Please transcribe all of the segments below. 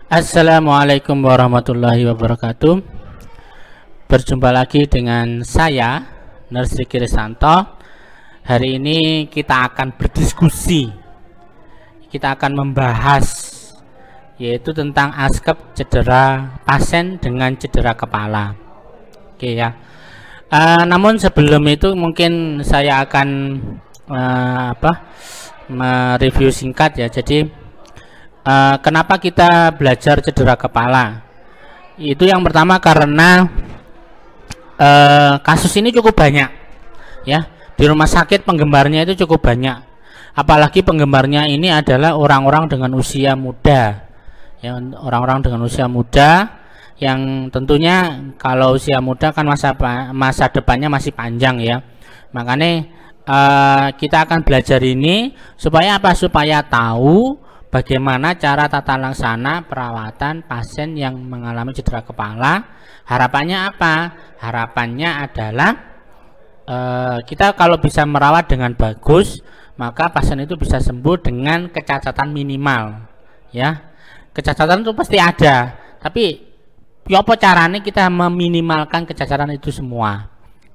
Assalamualaikum warahmatullahi wabarakatuh. Berjumpa lagi dengan saya, Nurse Riki Risanto. Hari ini kita akan berdiskusi. Kita akan membahas yaitu tentang ASKEP cedera pasien dengan cedera kepala. Oke ya. Namun sebelum itu mungkin saya akan mereview singkat ya. Jadi kenapa kita belajar cedera kepala? Itu yang pertama karena kasus ini cukup banyak ya. Di rumah sakit penggemarnya itu cukup banyak. Apalagi penggemarnya ini adalah orang-orang dengan usia muda. Ya, orang-orang dengan usia muda yang tentunya kalau usia muda kan masa depannya masih panjang ya. Makanya kita akan belajar ini supaya apa? Supaya tahu bagaimana cara tata laksana perawatan pasien yang mengalami cedera kepala. Harapannya apa? Harapannya adalah kita kalau bisa merawat dengan bagus, maka pasien itu bisa sembuh dengan kecacatan minimal. Ya, kecacatan itu pasti ada, tapi apa caranya kita meminimalkan kecacatan itu semua?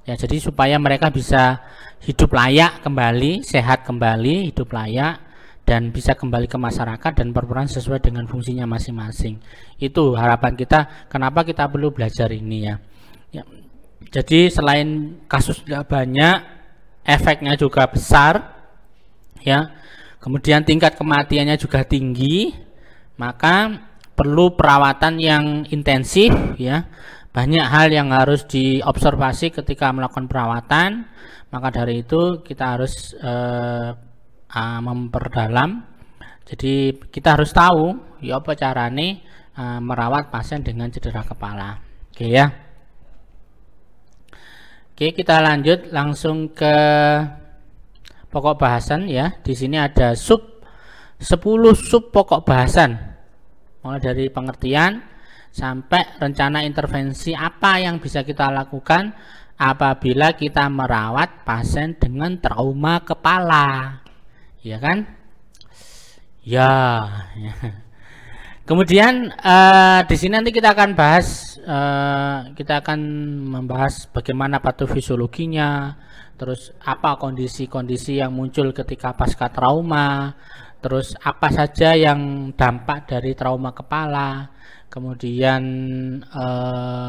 Ya, jadi supaya mereka bisa hidup layak kembali, sehat kembali, hidup layak, dan bisa kembali ke masyarakat dan berperan sesuai dengan fungsinya masing-masing. Itu harapan kita, kenapa kita perlu belajar ini ya. Jadi selain kasusnya banyak, efeknya juga besar ya, kemudian tingkat kematiannya juga tinggi, maka perlu perawatan yang intensif ya. Banyak hal yang harus diobservasi ketika melakukan perawatan, maka dari itu kita harus memperdalam. Jadi kita harus tahu ya apa caranya merawat pasien dengan cedera kepala. Oke ya. Oke, kita lanjut langsung ke pokok bahasan ya. Di sini ada 10 sub pokok bahasan. Mulai dari pengertian sampai rencana intervensi apa yang bisa kita lakukan apabila kita merawat pasien dengan trauma kepala. Ya kan? Ya. Kemudian di sini nanti kita akan bahas, kita akan membahas bagaimana patofisiologinya, terus apa kondisi-kondisi yang muncul ketika pasca trauma, terus apa saja yang dampak dari trauma kepala, kemudian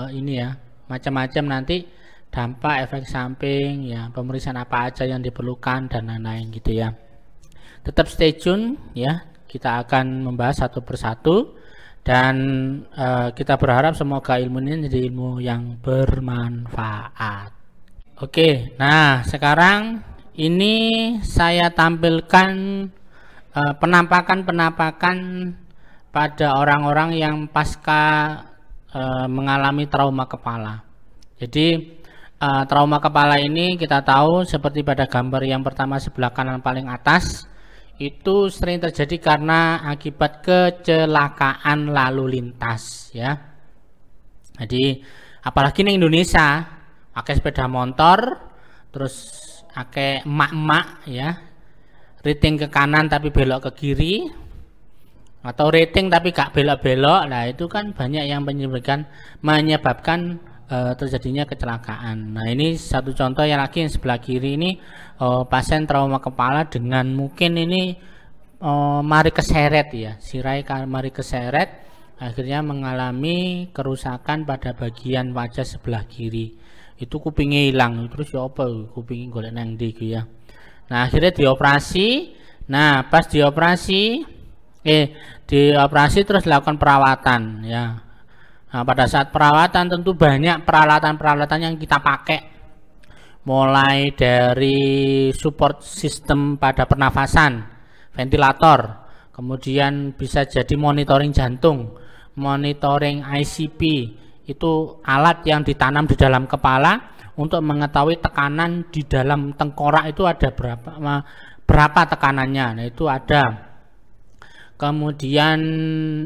ini ya, macam-macam nanti dampak efek samping, ya pemeriksaan apa aja yang diperlukan dan lain-lain gitu ya. Tetap stay tune ya, kita akan membahas satu persatu dan kita berharap semoga ilmu ini menjadi ilmu yang bermanfaat. Oke, nah sekarang ini saya tampilkan penampakan pada orang-orang yang pasca mengalami trauma kepala. Jadi trauma kepala ini kita tahu seperti pada gambar yang pertama sebelah kanan paling atas, itu sering terjadi karena akibat kecelakaan lalu lintas ya. Jadi apalagi di Indonesia pakai sepeda motor, terus pakai emak-emak ya, riting ke kanan tapi belok ke kiri, atau riting tapi gak belok-belok. Nah itu kan banyak yang menyebabkan terjadinya kecelakaan. Nah ini satu contoh yang lagi yang sebelah kiri ini pasien trauma kepala dengan mungkin ini mari keseret ya, sirai mari keseret, akhirnya mengalami kerusakan pada bagian wajah sebelah kiri. Itu kupingnya hilang, terus ya apa kupingnya golek nang ndi ya. Nah akhirnya dioperasi. Nah pas dioperasi terus dilakukan perawatan ya. Nah, pada saat perawatan tentu banyak peralatan-peralatan yang kita pakai, mulai dari support system pada pernafasan, ventilator, kemudian bisa jadi monitoring jantung, monitoring ICP, itu alat yang ditanam di dalam kepala untuk mengetahui tekanan di dalam tengkorak itu ada berapa tekanannya. Nah itu ada. Kemudian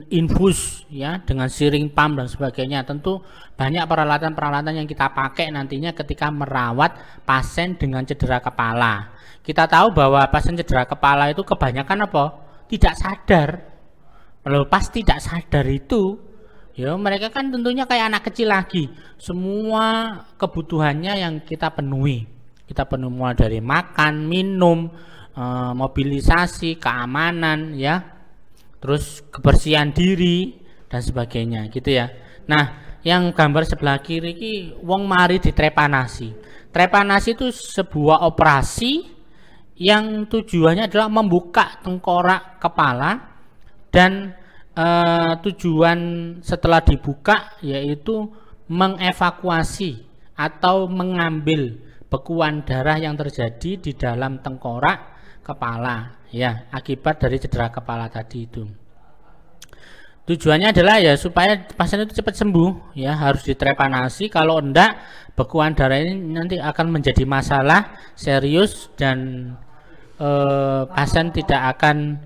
infus ya dengan siring pump dan sebagainya. Tentu banyak peralatan-peralatan yang kita pakai nantinya ketika merawat pasien dengan cedera kepala. Kita tahu bahwa pasien cedera kepala itu kebanyakan apa? Tidak sadar. Pas tidak sadar itu, ya mereka kan tentunya kayak anak kecil lagi. Semua kebutuhannya yang kita penuhi. Kita penuhi mulai dari makan, minum, mobilisasi, keamanan, ya, terus kebersihan diri dan sebagainya, gitu ya. Nah, yang gambar sebelah kiri ini wong mari ditrepanasi. Trepanasi itu sebuah operasi yang tujuannya adalah membuka tengkorak kepala dan tujuan setelah dibuka yaitu mengevakuasi atau mengambil bekuan darah yang terjadi di dalam tengkorak kepala, ya, akibat dari cedera kepala tadi itu. Tujuannya adalah ya supaya pasien itu cepat sembuh, ya, harus ditrepanasi. Kalau enggak, bekuan darah ini nanti akan menjadi masalah serius dan pasien tidak akan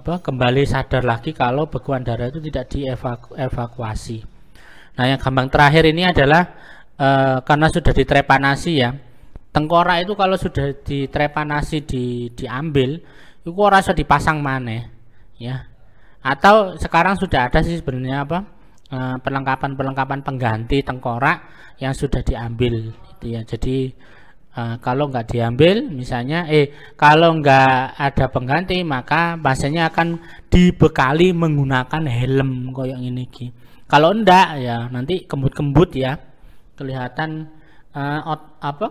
kembali sadar lagi kalau bekuan darah itu tidak dievakuasi. Nah, yang gampang terakhir ini adalah karena sudah ditrepanasi, ya, tengkorak itu kalau sudah ditrepanasi diambil itu rasa dipasang maneh, ya, atau sekarang sudah ada sih sebenarnya perlengkapan pengganti tengkorak yang sudah diambil itu, ya. Jadi kalau nggak diambil misalnya kalau nggak ada pengganti maka pasiennya akan dibekali menggunakan helm koyok ini. Kalau enggak ya nanti kembut-kembut, ya, kelihatan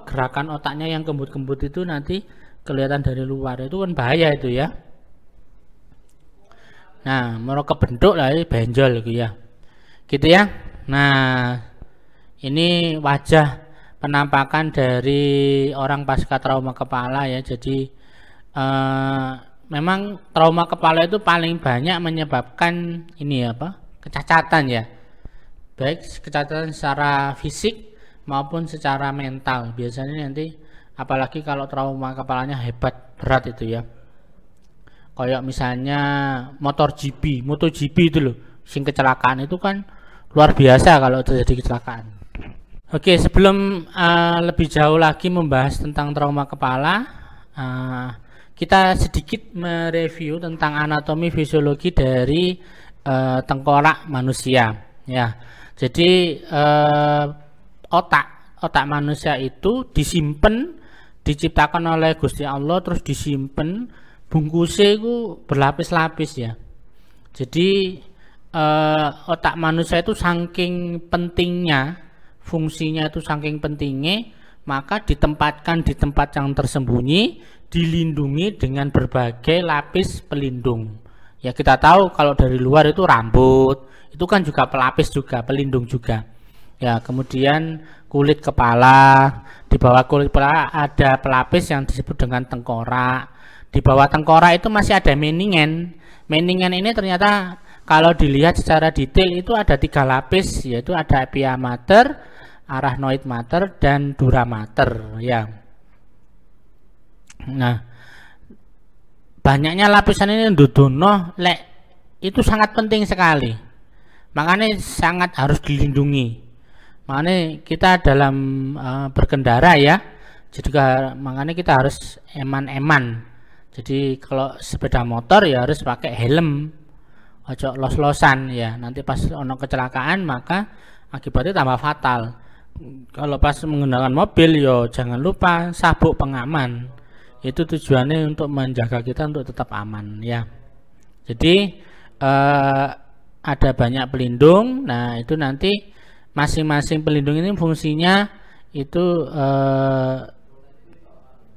gerakan otaknya yang kembut-kembut itu nanti kelihatan dari luar, itu kan bahaya itu, ya. Nah, mau kebentuk lah ini benjol gitu, ya, gitu ya. Nah, ini wajah penampakan dari orang pasca trauma kepala, ya. Jadi memang trauma kepala itu paling banyak menyebabkan ini kecacatan, ya, baik kecacatan secara fisik maupun secara mental. Biasanya nanti apalagi kalau trauma kepalanya hebat berat itu, ya, kayak misalnya MotoGP itu loh, sing kecelakaan itu kan luar biasa kalau terjadi kecelakaan. Oke, sebelum lebih jauh lagi membahas tentang trauma kepala, kita sedikit mereview tentang anatomi fisiologi dari tengkorak manusia, ya. Jadi otak manusia itu diciptakan oleh Gusti Allah, terus disimpan bungkusnya itu berlapis-lapis, ya. Jadi otak manusia itu saking pentingnya, fungsinya itu saking pentingnya, maka ditempatkan di tempat yang tersembunyi, dilindungi dengan berbagai lapis pelindung. Ya, kita tahu kalau dari luar itu rambut, itu kan juga pelapis juga, pelindung juga. Ya, kemudian kulit kepala, di bawah kulit kepala ada pelapis yang disebut dengan tengkorak. Di bawah tengkorak itu masih ada meningen. Meningen ini ternyata kalau dilihat secara detail itu ada 3 lapis, yaitu ada epia mater, arachnoid mater, dan dura mater, ya. Nah, banyaknya lapisan ini ndudono itu sangat penting sekali. Makanya sangat harus dilindungi. Makanya kita dalam berkendara, ya, juga makanya kita harus eman-eman. Jadi kalau sepeda motor ya harus pakai helm, ojo los-losan, ya. Nanti pas ono kecelakaan maka akibatnya tambah fatal. Kalau pas menggunakan mobil yo jangan lupa sabuk pengaman. Itu tujuannya untuk menjaga kita untuk tetap aman, ya. Jadi ada banyak pelindung. Nah, itu nanti masing-masing pelindung ini fungsinya itu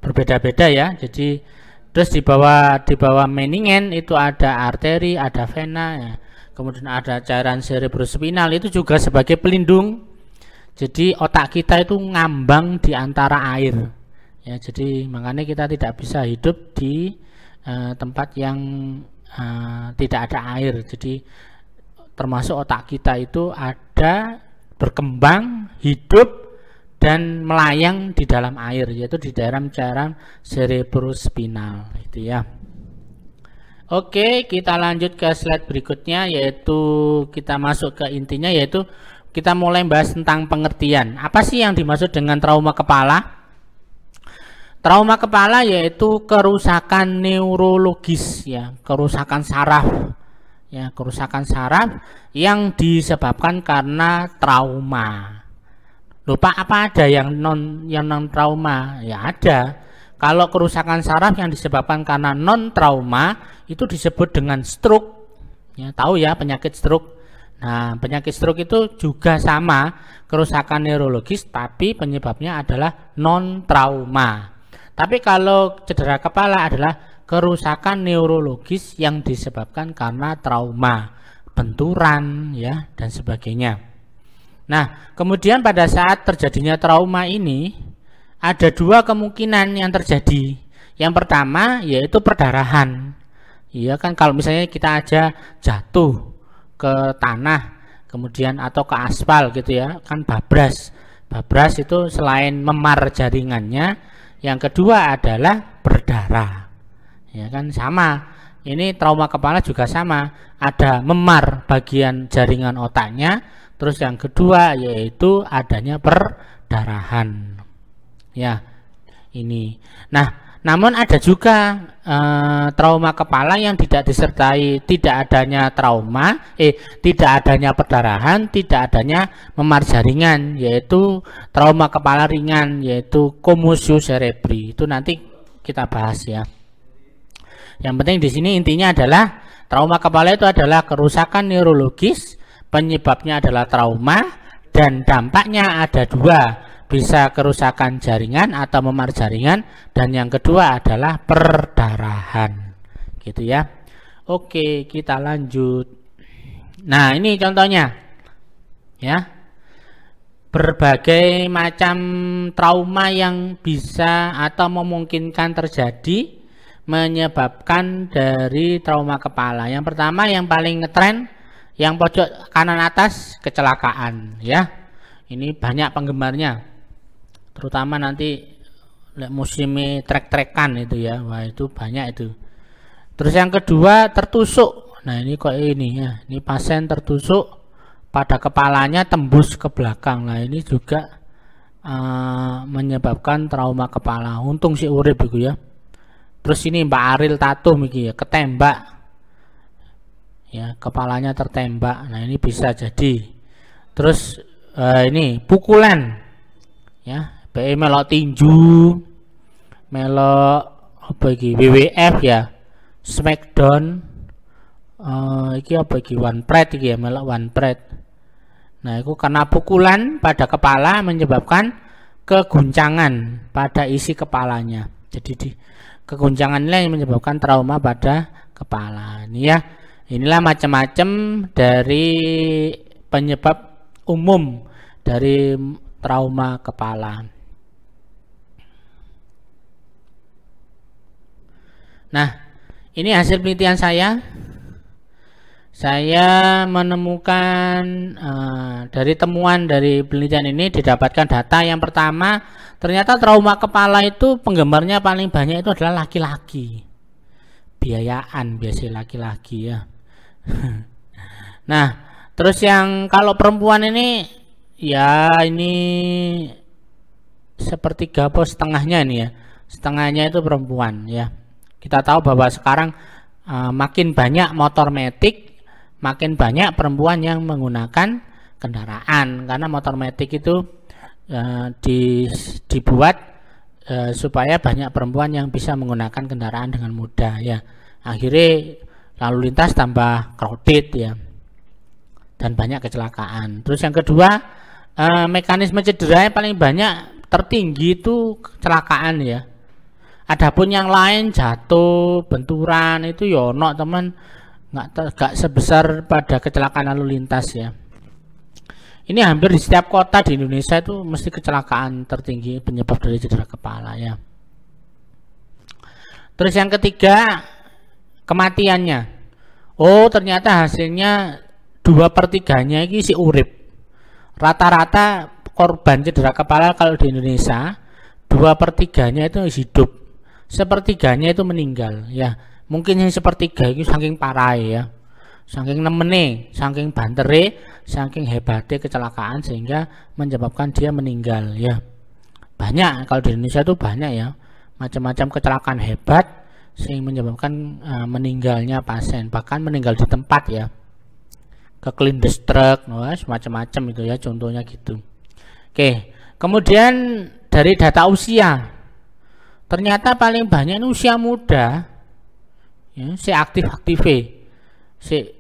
berbeda-beda, ya. Jadi terus di bawah meningen itu ada arteri, ada vena, ya. Kemudian ada cairan cerebrospinal, itu juga sebagai pelindung. Jadi otak kita itu ngambang di antara air, ya. Jadi makanya kita tidak bisa hidup di tempat yang tidak ada air. Jadi termasuk otak kita itu ada berkembang, hidup dan melayang di dalam air, yaitu di dalam cairan cerebrospinal, itu, ya. Oke, kita lanjut ke slide berikutnya, yaitu kita masuk ke intinya, yaitu kita mulai bahas tentang pengertian. Apa sih yang dimaksud dengan trauma kepala? Trauma kepala yaitu kerusakan neurologis, ya, kerusakan saraf ya, kerusakan saraf yang disebabkan karena trauma. Lupa apa ada yang non trauma? Ya ada. Kalau kerusakan saraf yang disebabkan karena non trauma itu disebut dengan stroke. Ya, tahu ya penyakit stroke. Nah, penyakit stroke itu juga sama, kerusakan neurologis tapi penyebabnya adalah non trauma. Tapi kalau cedera kepala adalah kerusakan neurologis yang disebabkan karena trauma, benturan ya dan sebagainya. Nah, kemudian pada saat terjadinya trauma ini ada dua kemungkinan yang terjadi. Yang pertama yaitu perdarahan. Iya kan, kalau misalnya kita aja jatuh ke tanah kemudian atau ke aspal gitu ya, kan babras. Babras itu selain memar jaringannya, yang kedua adalah berdarah. Ya kan, sama. Ini trauma kepala juga sama, ada memar bagian jaringan otaknya, terus yang kedua yaitu adanya perdarahan. Ya, ini. Nah, namun ada juga trauma kepala yang tidak disertai tidak adanya trauma, tidak adanya perdarahan, tidak adanya memar jaringan, yaitu trauma kepala ringan, yaitu commotion cerebri. Itu nanti kita bahas ya. Yang penting di sini intinya adalah trauma kepala itu adalah kerusakan neurologis, penyebabnya adalah trauma dan dampaknya ada dua. Bisa kerusakan jaringan atau memar jaringan, dan yang kedua adalah perdarahan gitu ya. Oke, kita lanjut. Nah, ini contohnya ya, berbagai macam trauma yang bisa atau memungkinkan terjadi menyebabkan dari trauma kepala. Yang pertama yang paling ngetren yang pojok kanan atas, kecelakaan ya. Ini banyak penggemarnya, terutama nanti musim trek-trekan itu ya. Wah, itu banyak itu. Terus yang kedua tertusuk. Nah, ini kok ini ya, ini pasien tertusuk pada kepalanya tembus ke belakang. Nah, ini juga menyebabkan trauma kepala. Untung si urip itu ya. Terus ini Mbak Aril Tatum iki ya, ketembak ya, kepalanya tertembak. Nah, ini bisa jadi. Terus ini pukulan ya, melok tinju, melok apa iki, WWF ya, Smackdown, iki apa iki, One Pride iki ya, melok One Pride. Nah, itu karena pukulan pada kepala menyebabkan keguncangan pada isi kepalanya. Jadi keguncangan ini yang menyebabkan trauma pada kepala. Ini ya, inilah macam-macam dari penyebab umum dari trauma kepala. Nah, ini hasil penelitian saya. Saya menemukan dari temuan dari penelitian ini didapatkan data yang pertama, ternyata trauma kepala itu penggemarnya paling banyak itu adalah laki-laki. Biayaan biasanya laki-laki ya. Nah, terus yang kalau perempuan ini ya, ini sepertiga apa setengahnya ini ya. Setengahnya itu perempuan ya. Kita tahu bahwa sekarang makin banyak motor metik, makin banyak perempuan yang menggunakan kendaraan, karena motor metik itu dibuat supaya banyak perempuan yang bisa menggunakan kendaraan dengan mudah ya. Akhirnya lalu lintas tambah crowded ya, dan banyak kecelakaan. Terus yang kedua, mekanisme cedera yang paling banyak tertinggi itu kecelakaan ya. Adapun yang lain jatuh, benturan itu yono teman, nggak sebesar pada kecelakaan lalu lintas ya. Ini hampir di setiap kota di Indonesia itu mesti kecelakaan tertinggi penyebab dari cedera kepala ya. Terus yang ketiga, kematiannya. Oh, ternyata hasilnya 2/3-nya ini si urip. Rata-rata korban cedera kepala kalau di Indonesia 2/3-nya itu hidup, 1/3-nya itu meninggal ya. Mungkin yang 1/3 itu saking parah ya, saking nemene, saking bantere, saking hebatnya kecelakaan sehingga menyebabkan dia meninggal ya. Banyak kalau di Indonesia itu banyak ya, macam-macam kecelakaan hebat sehingga menyebabkan meninggalnya pasien, bahkan meninggal di tempat ya, kekelindes truk, semacam-macam itu ya, contohnya gitu. Oke, kemudian dari data usia, ternyata paling banyak ini usia muda, ya, si aktif-aktif, si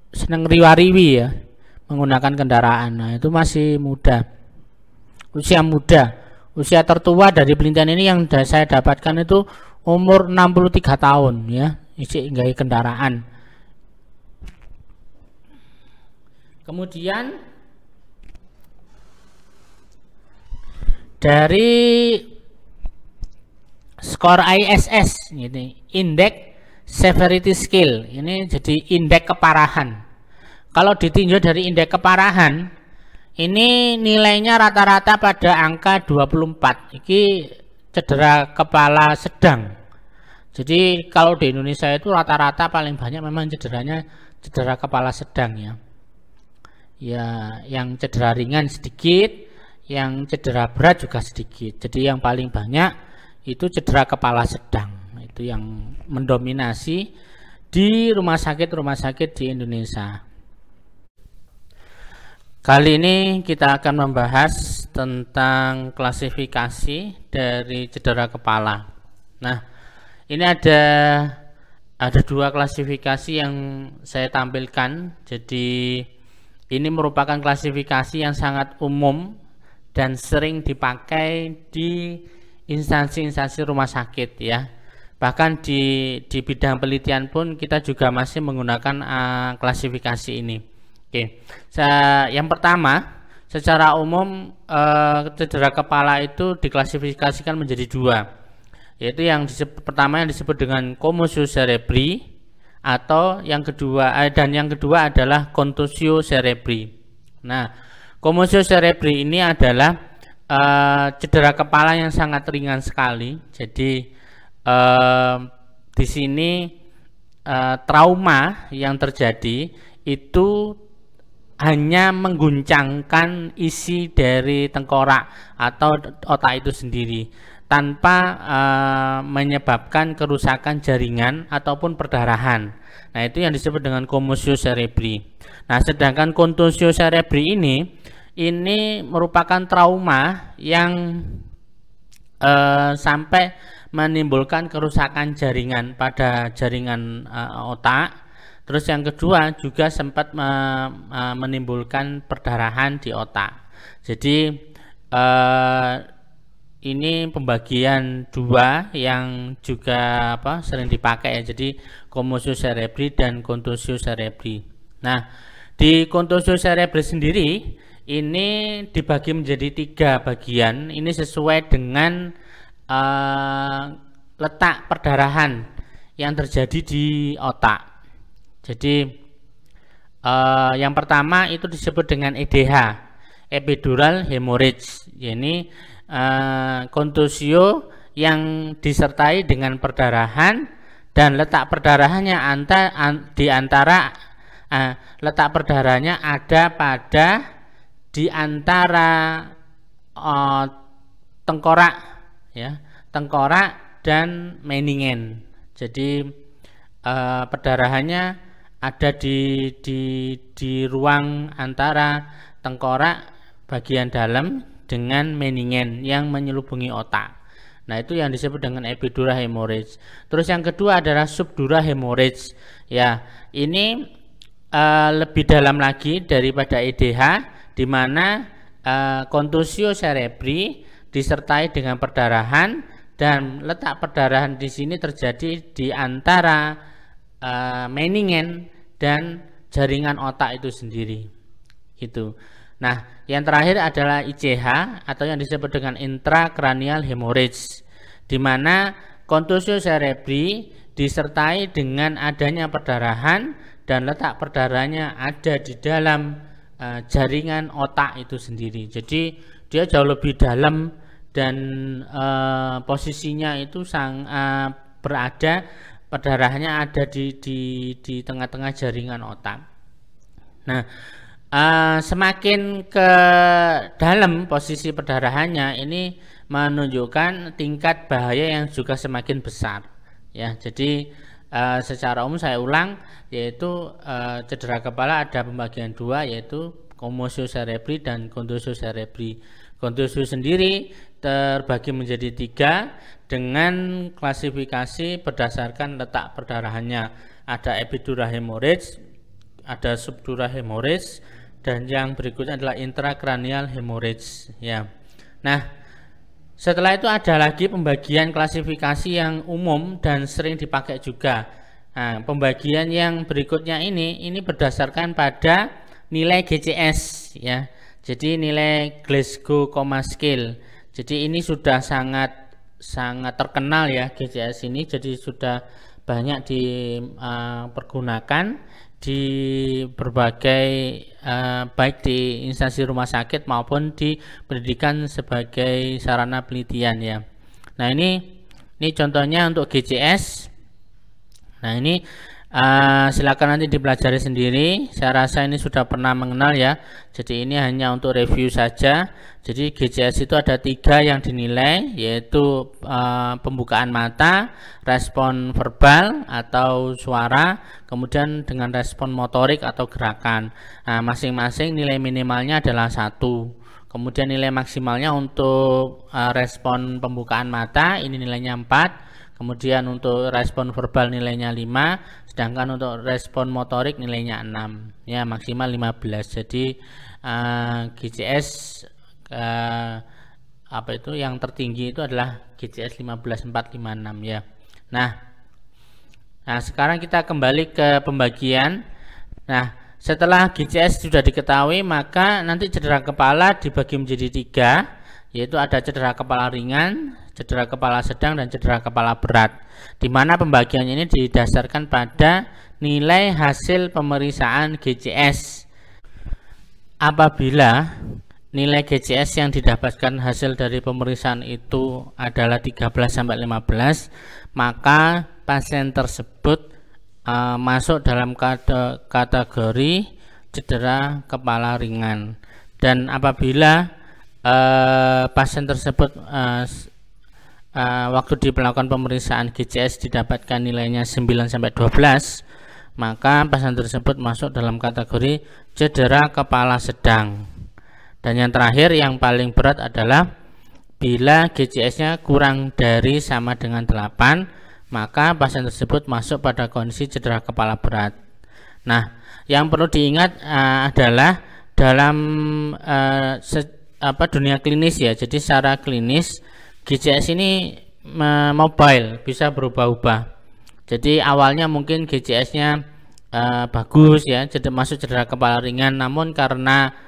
seneng riwa-riwi ya, menggunakan kendaraan. Nah, itu masih muda, usia muda. Usia tertua dari penelitian ini yang saya dapatkan itu umur 63 tahun ya, isi nggak kendaraan. Kemudian dari skor ISS ini, Index Severity Scale, ini jadi indeks keparahan. Kalau ditinjau dari indeks keparahan, ini nilainya rata-rata pada angka 24. Ini cedera kepala sedang. Jadi kalau di Indonesia itu rata-rata paling banyak memang cederanya cedera kepala sedang ya. Ya, yang cedera ringan sedikit, yang cedera berat juga sedikit. Jadi yang paling banyak itu cedera kepala sedang. Itu yang mendominasi di rumah sakit di Indonesia. Kali ini kita akan membahas tentang klasifikasi dari cedera kepala. Nah, ini ada dua klasifikasi yang saya tampilkan. Jadi ini merupakan klasifikasi yang sangat umum dan sering dipakai di instansi-instansi rumah sakit ya. Bahkan di bidang penelitian pun kita juga masih menggunakan klasifikasi ini. Oke, yang pertama, secara umum cedera kepala itu diklasifikasikan menjadi dua, yaitu yang pertama yang disebut dengan commotion cerebri, atau yang kedua adalah contusio cerebri. Nah, commotion cerebri ini adalah cedera kepala yang sangat ringan sekali. Jadi di sini trauma yang terjadi itu hanya mengguncangkan isi dari tengkorak atau otak itu sendiri tanpa menyebabkan kerusakan jaringan ataupun perdarahan. Nah, itu yang disebut dengan commotion cerebri. Nah, sedangkan contusio cerebri ini merupakan trauma yang sampai menimbulkan kerusakan jaringan pada jaringan otak. Terus yang kedua juga sempat menimbulkan perdarahan di otak. Jadi ini pembagian dua yang juga sering dipakai ya. Jadi commotion cerebri dan contusio cerebri. Nah, di contusio cerebri sendiri ini dibagi menjadi 3 bagian. Ini sesuai dengan letak perdarahan yang terjadi di otak. Jadi yang pertama itu disebut dengan EDH, epidural hemorrhage. Ini contusio yang disertai dengan perdarahan dan letak perdarahannya letak perdarahannya ada pada di antara tengkorak ya, tengkorak dan meningen. Jadi perdarahannya ada di ruang antara tengkorak bagian dalam dengan meningen yang menyelubungi otak. Nah, itu yang disebut dengan epidural hemorrhage. Terus yang kedua adalah subdural hemorrhage. Ya, ini lebih dalam lagi daripada EDH, di mana contusio cerebri disertai dengan perdarahan dan letak perdarahan di sini terjadi di antara meningen dan jaringan otak itu sendiri. Gitu. Nah, yang terakhir adalah ICH atau yang disebut dengan intracranial hemorrhage, di mana contusio cerebri disertai dengan adanya perdarahan dan letak perdarahannya ada di dalam jaringan otak itu sendiri. Jadi dia jauh lebih dalam dan posisinya itu berada, perdarahannya ada di tengah-tengah jaringan otak. Nah, Semakin ke dalam posisi perdarahannya ini menunjukkan tingkat bahaya yang juga semakin besar ya. Jadi secara umum saya ulang, yaitu cedera kepala ada pembagian dua, yaitu commotion cerebri dan contusio cerebri. Contusio sendiri terbagi menjadi 3 dengan klasifikasi berdasarkan letak perdarahannya. Ada epidural hemorrhage, ada subdural hemorrhage, dan yang berikutnya adalah intracranial hemorrhage ya. Nah, setelah itu ada lagi pembagian klasifikasi yang umum dan sering dipakai juga. Nah, pembagian yang berikutnya ini berdasarkan pada nilai GCS ya. Jadi nilai Glasgow Coma Scale. Jadi ini sudah sangat terkenal ya GCS ini. Jadi sudah banyak dipergunakan di berbagai baik di instansi rumah sakit maupun di pendidikan sebagai sarana penelitian ya. Nah ini contohnya untuk GCS. Nah ini silakan nanti dipelajari sendiri. Saya rasa ini sudah pernah mengenal ya. Jadi ini hanya untuk review saja. Jadi GCS itu ada 3 yang dinilai, yaitu pembukaan mata, respon verbal atau suara, kemudian dengan respon motorik atau gerakan. Nah, masing-masing nilai minimalnya adalah 1. Kemudian nilai maksimalnya untuk respon pembukaan mata ini nilainya 4. Kemudian untuk respon verbal nilainya 5, sedangkan untuk respon motorik nilainya 6 ya, maksimal 15. Jadi GCS apa itu yang tertinggi itu adalah GCS 15456 ya. Nah sekarang kita kembali ke pembagian. Nah, setelah GCS sudah diketahui, maka nanti cedera kepala dibagi menjadi 3, yaitu ada cedera kepala ringan, cedera kepala sedang, dan cedera kepala berat, di mana pembagiannya ini didasarkan pada nilai hasil pemeriksaan GCS. Apabila nilai GCS yang didapatkan hasil dari pemeriksaan itu adalah 13-15, maka pasien tersebut masuk dalam kategori cedera kepala ringan. Dan apabila pasien tersebut waktu dilakukan pemeriksaan GCS didapatkan nilainya 9-12, maka pasien tersebut masuk dalam kategori cedera kepala sedang. Dan yang terakhir yang paling berat adalah bila GCS-nya kurang dari sama dengan 8, maka pasien tersebut masuk pada kondisi cedera kepala berat. Nah, yang perlu diingat adalah dalam dunia klinis ya. Jadi secara klinis GCS ini mobile, bisa berubah-ubah. Jadi awalnya mungkin GCS-nya bagus ya, masuk cedera kepala ringan, namun karena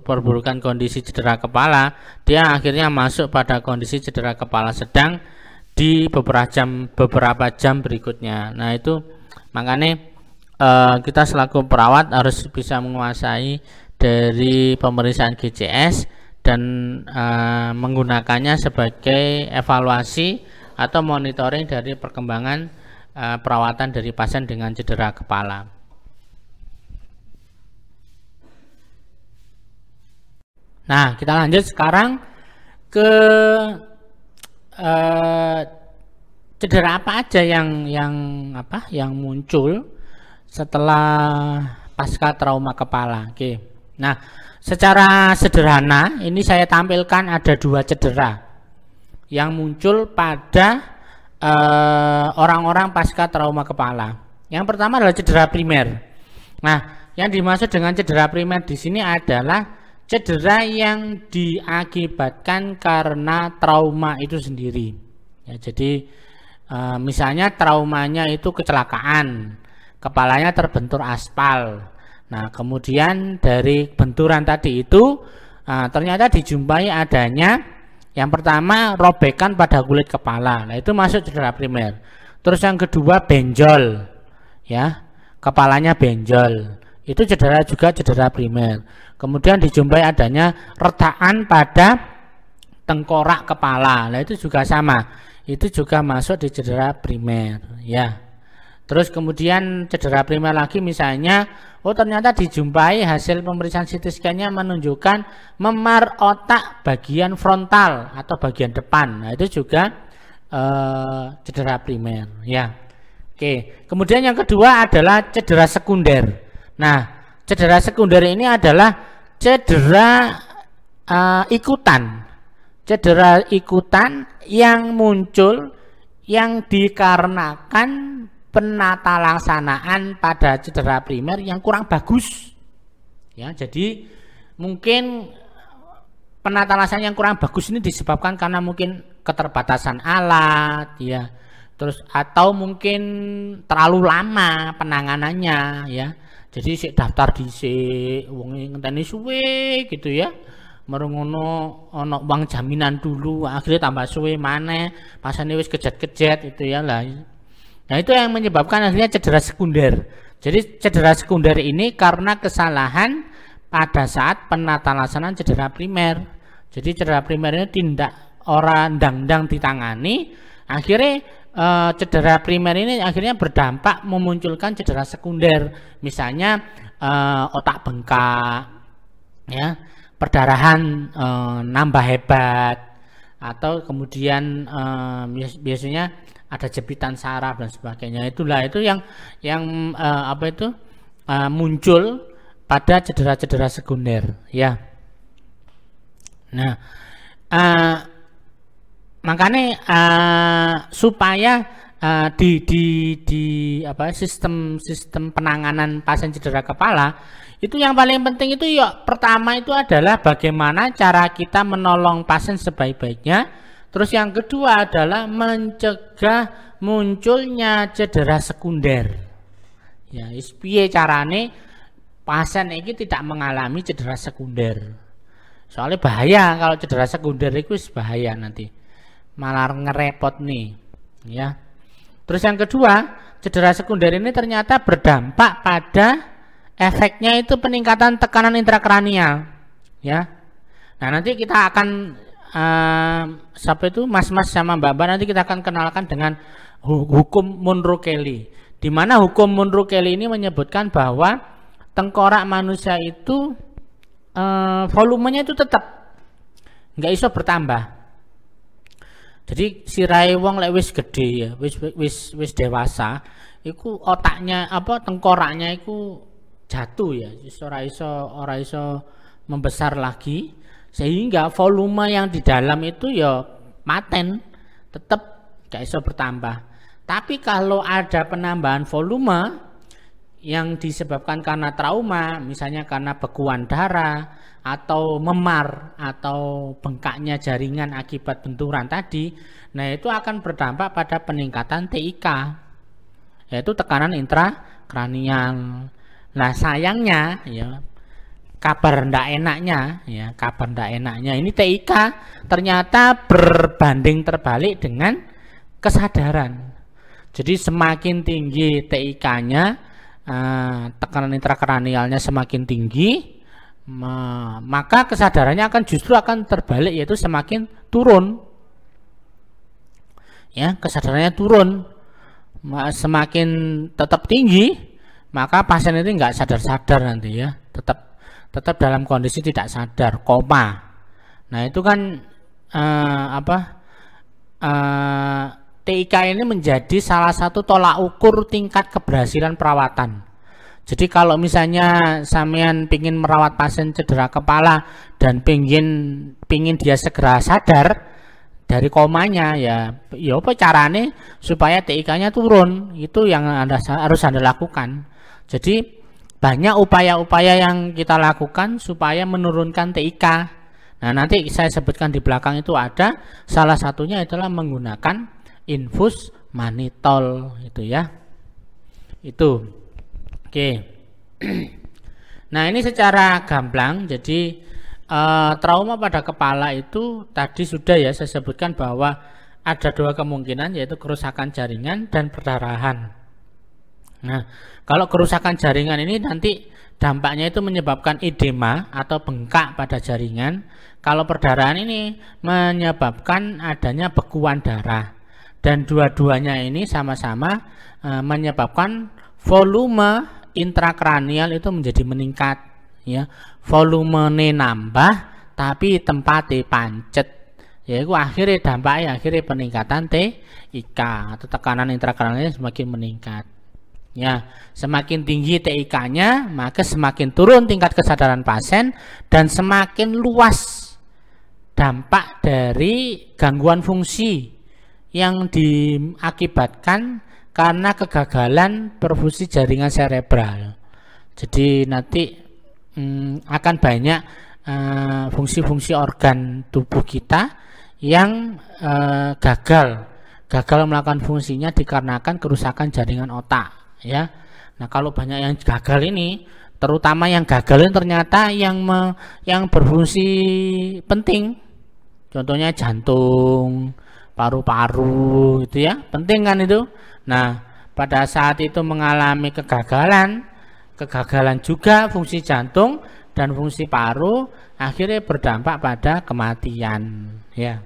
perburukan kondisi cedera kepala, dia akhirnya masuk pada kondisi cedera kepala sedang di beberapa jam berikutnya. Nah itu makanya kita selaku perawat harus bisa menguasai dari pemeriksaan GCS dan menggunakannya sebagai evaluasi atau monitoring dari perkembangan perawatan dari pasien dengan cedera kepala. Nah, kita lanjut sekarang ke cedera apa aja yang muncul setelah pasca trauma kepala. Oke. Nah, secara sederhana ini saya tampilkan ada 2 cedera yang muncul pada orang-orang pasca trauma kepala. Yang pertama adalah cedera primer. Nah, yang dimaksud dengan cedera primer di sini adalah cedera yang diakibatkan karena trauma itu sendiri ya. Jadi misalnya traumanya itu kecelakaan, kepalanya terbentur aspal. Nah kemudian dari benturan tadi itu ternyata dijumpai adanya yang pertama robekan pada kulit kepala. Nah itu masuk cedera primer. Terus yang kedua benjol ya, kepalanya benjol, itu juga cedera primer. Kemudian dijumpai adanya retakan pada tengkorak kepala. Nah itu juga sama, itu juga masuk di cedera primer ya. Terus kemudian cedera primer lagi misalnya, oh ternyata dijumpai hasil pemeriksaan CT scan-nya menunjukkan memar otak bagian frontal atau bagian depan. Nah, itu juga cedera primer ya. Oke, kemudian yang kedua adalah cedera sekunder. Nah, cedera sekunder ini adalah cedera ikutan. Cedera ikutan yang muncul yang dikarenakan penata laksanaan pada cedera primer yang kurang bagus. Ya, jadi mungkin penata laksanaan yang kurang bagus ini disebabkan karena mungkin keterbatasan alat ya. Terus atau mungkin terlalu lama penanganannya ya. Jadi si daftar dhisik wong ngenteni suwe gitu ya. Merungono ono uang jaminan dulu, akhirnya tambah suwe maneh, pasane wis kejet-kejet itu ya lah. Nah, itu yang menyebabkan akhirnya cedera sekunder. Jadi cedera sekunder ini karena kesalahan pada saat penata laksanaan cedera primer. Jadi cedera primer ini tindak orang ndang-ndang ditangani, akhirnya cedera primer ini akhirnya berdampak memunculkan cedera sekunder. Misalnya otak bengkak, ya, perdarahan nambah hebat, atau kemudian biasanya ada jepitan saraf dan sebagainya. Itulah itu yang apa itu muncul pada cedera-cedera sekunder ya. Nah, makanya supaya di apa sistem penanganan pasien cedera kepala itu yang paling penting itu ya pertama itu adalah bagaimana cara kita menolong pasien sebaik-baiknya. Terus yang kedua adalah mencegah munculnya cedera sekunder. Ya, piye carane pasien ini tidak mengalami cedera sekunder. Soalnya bahaya kalau cedera sekunder itu bahaya nanti. Malah ngerepot nih, ya. Terus yang kedua, cedera sekunder ini ternyata berdampak pada efeknya itu peningkatan tekanan intrakranial, ya. Nah, nanti kita akan siapa itu mas-mas sama mbak-mbak nanti kita akan kenalkan dengan hukum Monro-Kelly, di mana hukum Monro-Kelly ini menyebutkan bahwa tengkorak manusia itu volumenya itu tetap nggak iso bertambah. Jadi sirai wong lek wis gede ya, wis dewasa, iku otaknya apa tengkoraknya iku jatuh ya, ora iso membesar lagi. Sehingga volume yang di dalam itu ya paten, tetap gak iso bertambah. Tapi kalau ada penambahan volume yang disebabkan karena trauma, misalnya karena bekuan darah atau memar atau bengkaknya jaringan akibat benturan tadi, nah itu akan berdampak pada peningkatan TIK, yaitu tekanan intrakranial. Nah sayangnya ya, kabar ndak enaknya ya, kabar ndak enaknya ini TIK ternyata berbanding terbalik dengan kesadaran. Jadi semakin tinggi TIK-nya, tekanan intrakranialnya semakin tinggi, maka kesadarannya akan justru akan terbalik, yaitu semakin turun. Ya, kesadarannya turun. Semakin tetap tinggi, maka pasien itu nggak sadar-sadar nanti ya, tetap dalam kondisi tidak sadar, koma. Nah itu kan TIK ini menjadi salah satu tolak ukur tingkat keberhasilan perawatan. Jadi kalau misalnya sampean pingin merawat pasien cedera kepala dan pingin dia segera sadar dari komanya, ya apa carane supaya TIK-nya turun, itu yang harus Anda lakukan. Jadi banyak upaya-upaya yang kita lakukan supaya menurunkan TIK. Nah nanti saya sebutkan di belakang itu ada, salah satunya adalah menggunakan infus manitol itu ya. Itu. Oke. Nah ini secara gamblang, jadi trauma pada kepala itu tadi sudah ya saya sebutkan bahwa ada dua kemungkinan, yaitu kerusakan jaringan dan perdarahan. Nah, kalau kerusakan jaringan ini nanti dampaknya itu menyebabkan edema atau bengkak pada jaringan. Kalau perdarahan ini menyebabkan adanya bekuan darah. dan dua-duanya ini sama-sama menyebabkan volume intrakranial itu menjadi meningkat, ya. Volumenya nambah tapi tempatnya pancet, yaitu akhirnya dampaknya peningkatan TIK atau tekanan intrakranial semakin meningkat. Ya, semakin tinggi TIK-nya, maka semakin turun tingkat kesadaran pasien dan semakin luas dampak dari gangguan fungsi yang diakibatkan karena kegagalan perfusi jaringan serebral. Jadi nanti akan banyak fungsi-fungsi organ tubuh kita yang gagal melakukan fungsinya dikarenakan kerusakan jaringan otak, ya. Nah, kalau banyak yang gagal ini, terutama yang gagal ini ternyata yang berfungsi penting, contohnya jantung, paru-paru, itu ya, penting kan itu. Nah, pada saat itu mengalami kegagalan juga fungsi jantung dan fungsi paru, akhirnya berdampak pada kematian, ya.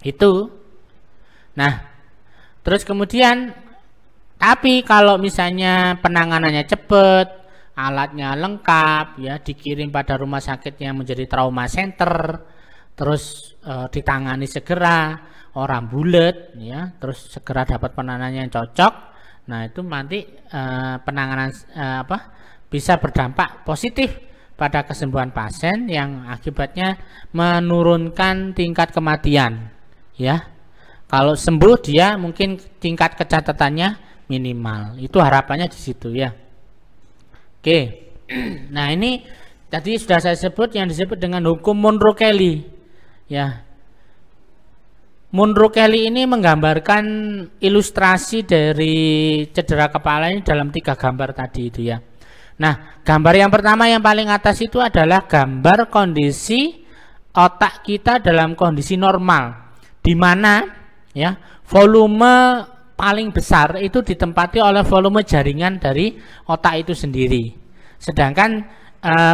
Itu. Nah, terus kemudian, tapi kalau misalnya penanganannya cepat, alatnya lengkap, ya, dikirim pada rumah sakit yang menjadi trauma center, terus ditangani segera, orang bulet, ya, terus segera dapat penanganan yang cocok. Nah, itu nanti penanganan bisa berdampak positif pada kesembuhan pasien yang akibatnya menurunkan tingkat kematian, ya. Kalau sembuh dia mungkin tingkat kecatatannya minimal. Itu harapannya di situ, ya. Oke. Nah, ini tadi sudah saya sebut yang disebut dengan hukum Monro-Kelly, ya. Monro-Kelly ini menggambarkan ilustrasi dari cedera kepala ini dalam 3 gambar tadi itu, ya. Nah, gambar yang pertama yang paling atas itu adalah gambar kondisi otak kita dalam kondisi normal, di mana, ya, volume paling besar itu ditempati oleh volume jaringan dari otak itu sendiri. Sedangkan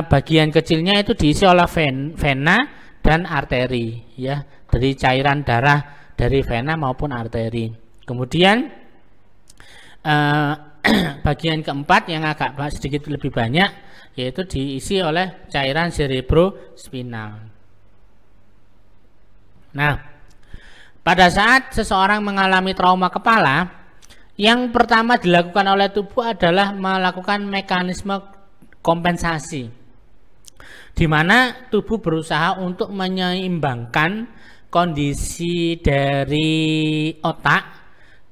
bagian kecilnya itu diisi oleh vena dan arteri, ya, dari cairan darah dari vena maupun arteri. Kemudian bagian keempat yang agak sedikit lebih banyak yaitu diisi oleh cairan cerebrospinal. Nah, pada saat seseorang mengalami trauma kepala, yang pertama dilakukan oleh tubuh adalah melakukan mekanisme kompensasi, di mana tubuh berusaha untuk menyeimbangkan kondisi dari otak.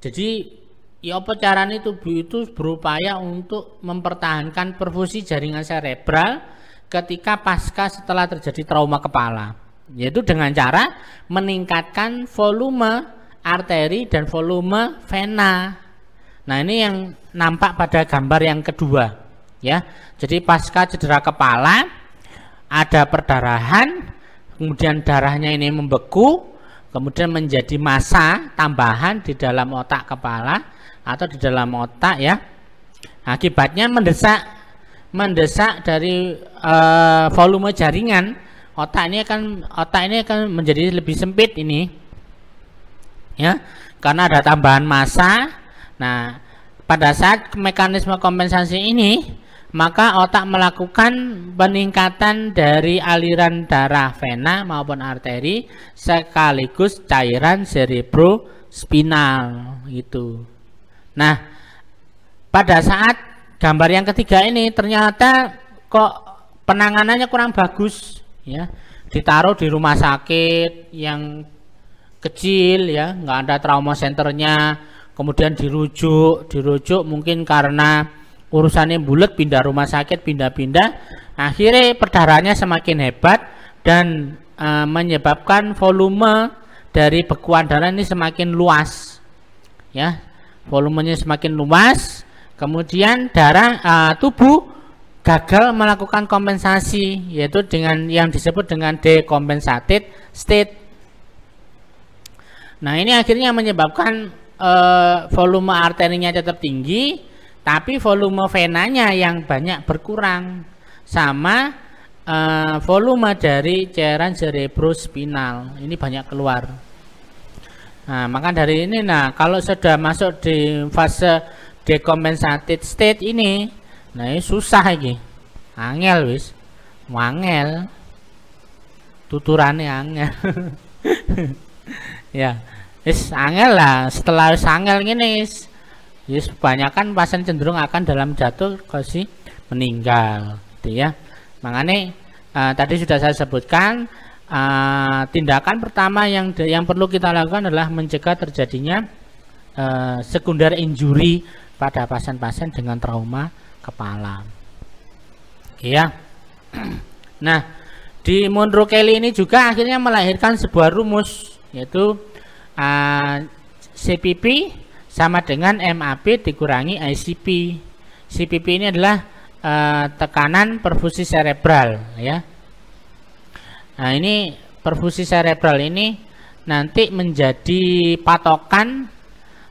Jadi, ya, apa caranya tubuh itu berupaya untuk mempertahankan perfusi jaringan serebral ketika pasca setelah terjadi trauma kepala, yaitu dengan cara meningkatkan volume arteri dan volume vena. Nah, ini yang nampak pada gambar yang kedua, ya. Jadi pasca cedera kepala ada perdarahan, kemudian darahnya ini membeku, kemudian menjadi massa tambahan di dalam otak kepala atau di dalam otak, ya. Akibatnya mendesak dari volume jaringan otak ini akan menjadi lebih sempit ini, ya, karena ada tambahan massa. Nah, pada saat mekanisme kompensasi ini, maka otak melakukan peningkatan dari aliran darah vena maupun arteri sekaligus cairan cerebrospinal gitu. Nah, pada saat gambar yang ketiga ini ternyata kok penanganannya kurang bagus, ya. Ditaruh di rumah sakit yang kecil, ya, nggak ada trauma centernya, kemudian dirujuk mungkin karena urusannya bulat, pindah rumah sakit, pindah-pindah, akhirnya perdarahannya semakin hebat dan menyebabkan volume dari bekuan darah ini semakin luas, ya, volumenya semakin luas. Kemudian tubuh gagal melakukan kompensasi, yaitu dengan yang disebut dengan decompensated state. Nah, ini akhirnya menyebabkan volume arterinya tetap tinggi, tapi volume venanya yang banyak berkurang, sama volume dari cairan cerebrospinal ini banyak keluar. Nah, maka dari ini, nah kalau sudah masuk di fase decompensated state ini, nah ini susah ini, angel wis, wangel, tuturane angel. Ya, wis angel lah. Setelah wis angel gini, wis kebanyakan pasien cenderung akan dalam jatuh kondisi meninggal, gitu ya. Makanya tadi sudah saya sebutkan, tindakan pertama yang perlu kita lakukan adalah mencegah terjadinya sekunder injury pada pasien-pasien dengan trauma kepala. Oke ya. Nah, di Monroe Kelly ini juga akhirnya melahirkan sebuah rumus, yaitu CPP sama dengan MAP dikurangi ICP. CPP ini adalah tekanan perfusi cerebral, ya. Nah, ini perfusi cerebral ini nanti menjadi patokan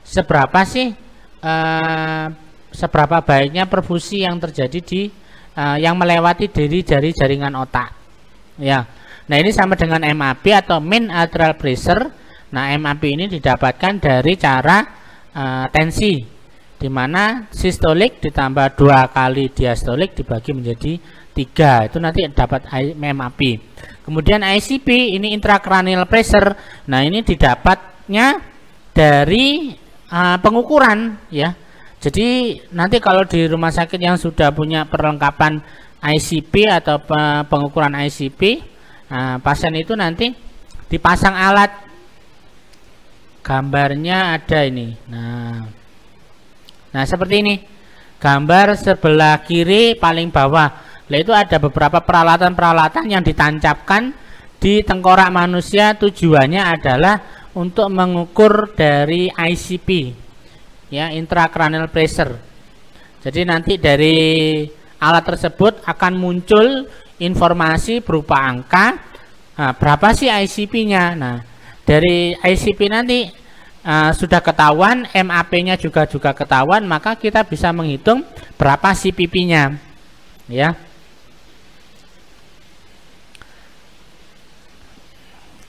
seberapa sih seberapa baiknya perfusi yang terjadi di yang melewati dari jaringan otak, ya. Nah, ini sama dengan MAP atau mean arterial pressure. Nah, MAP ini didapatkan dari cara tensi, di mana sistolik ditambah 2 kali diastolik dibagi menjadi 3, itu nanti dapat MAP. Kemudian ICP ini intracranial pressure. Nah, ini didapatnya dari pengukuran, ya. Jadi nanti kalau di rumah sakit yang sudah punya perlengkapan ICP atau pengukuran ICP, pasien itu nanti dipasang alat, gambarnya ada ini. Nah seperti ini gambar sebelah kiri paling bawah. Nah, itu ada beberapa peralatan-peralatan yang ditancapkan di tengkorak manusia, tujuannya adalah untuk mengukur dari ICP, ya, intracranial pressure. Jadi nanti dari alat tersebut akan muncul informasi berupa angka, berapa sih ICP-nya. Nah, dari ICP nanti sudah ketahuan, MAP-nya juga ketahuan, maka kita bisa menghitung berapa CPP-nya, ya.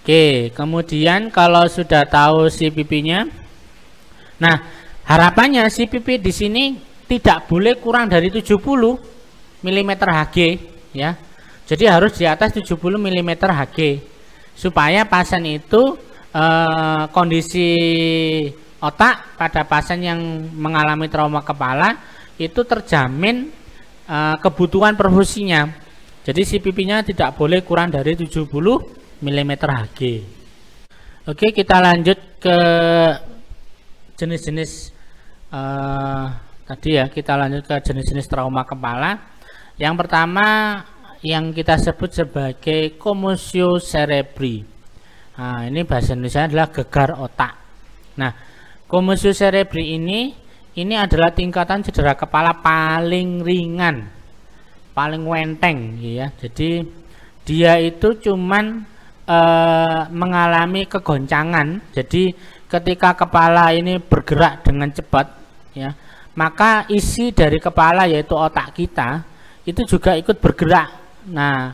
Oke, kemudian kalau sudah tahu CPP-nya, nah harapannya CPP di sini tidak boleh kurang dari 70 mm Hg, ya. Jadi harus di atas 70 mm Hg supaya pasien itu kondisi otak pada pasien yang mengalami trauma kepala itu terjamin kebutuhan perfusinya. Jadi CPP-nya tidak boleh kurang dari 70 mm Hg. Oke, kita lanjut ke jenis-jenis tadi ya, kita lanjut ke jenis-jenis trauma kepala. Yang pertama yang kita sebut sebagai commotion cerebri. Nah, ini bahasa Indonesia adalah gegar otak. Nah, commotion cerebri ini adalah tingkatan cedera kepala paling ringan, paling enteng, ya. Jadi dia itu cuman mengalami kegoncangan. Jadi ketika kepala ini bergerak dengan cepat, ya, maka isi dari kepala yaitu otak kita itu juga ikut bergerak. Nah,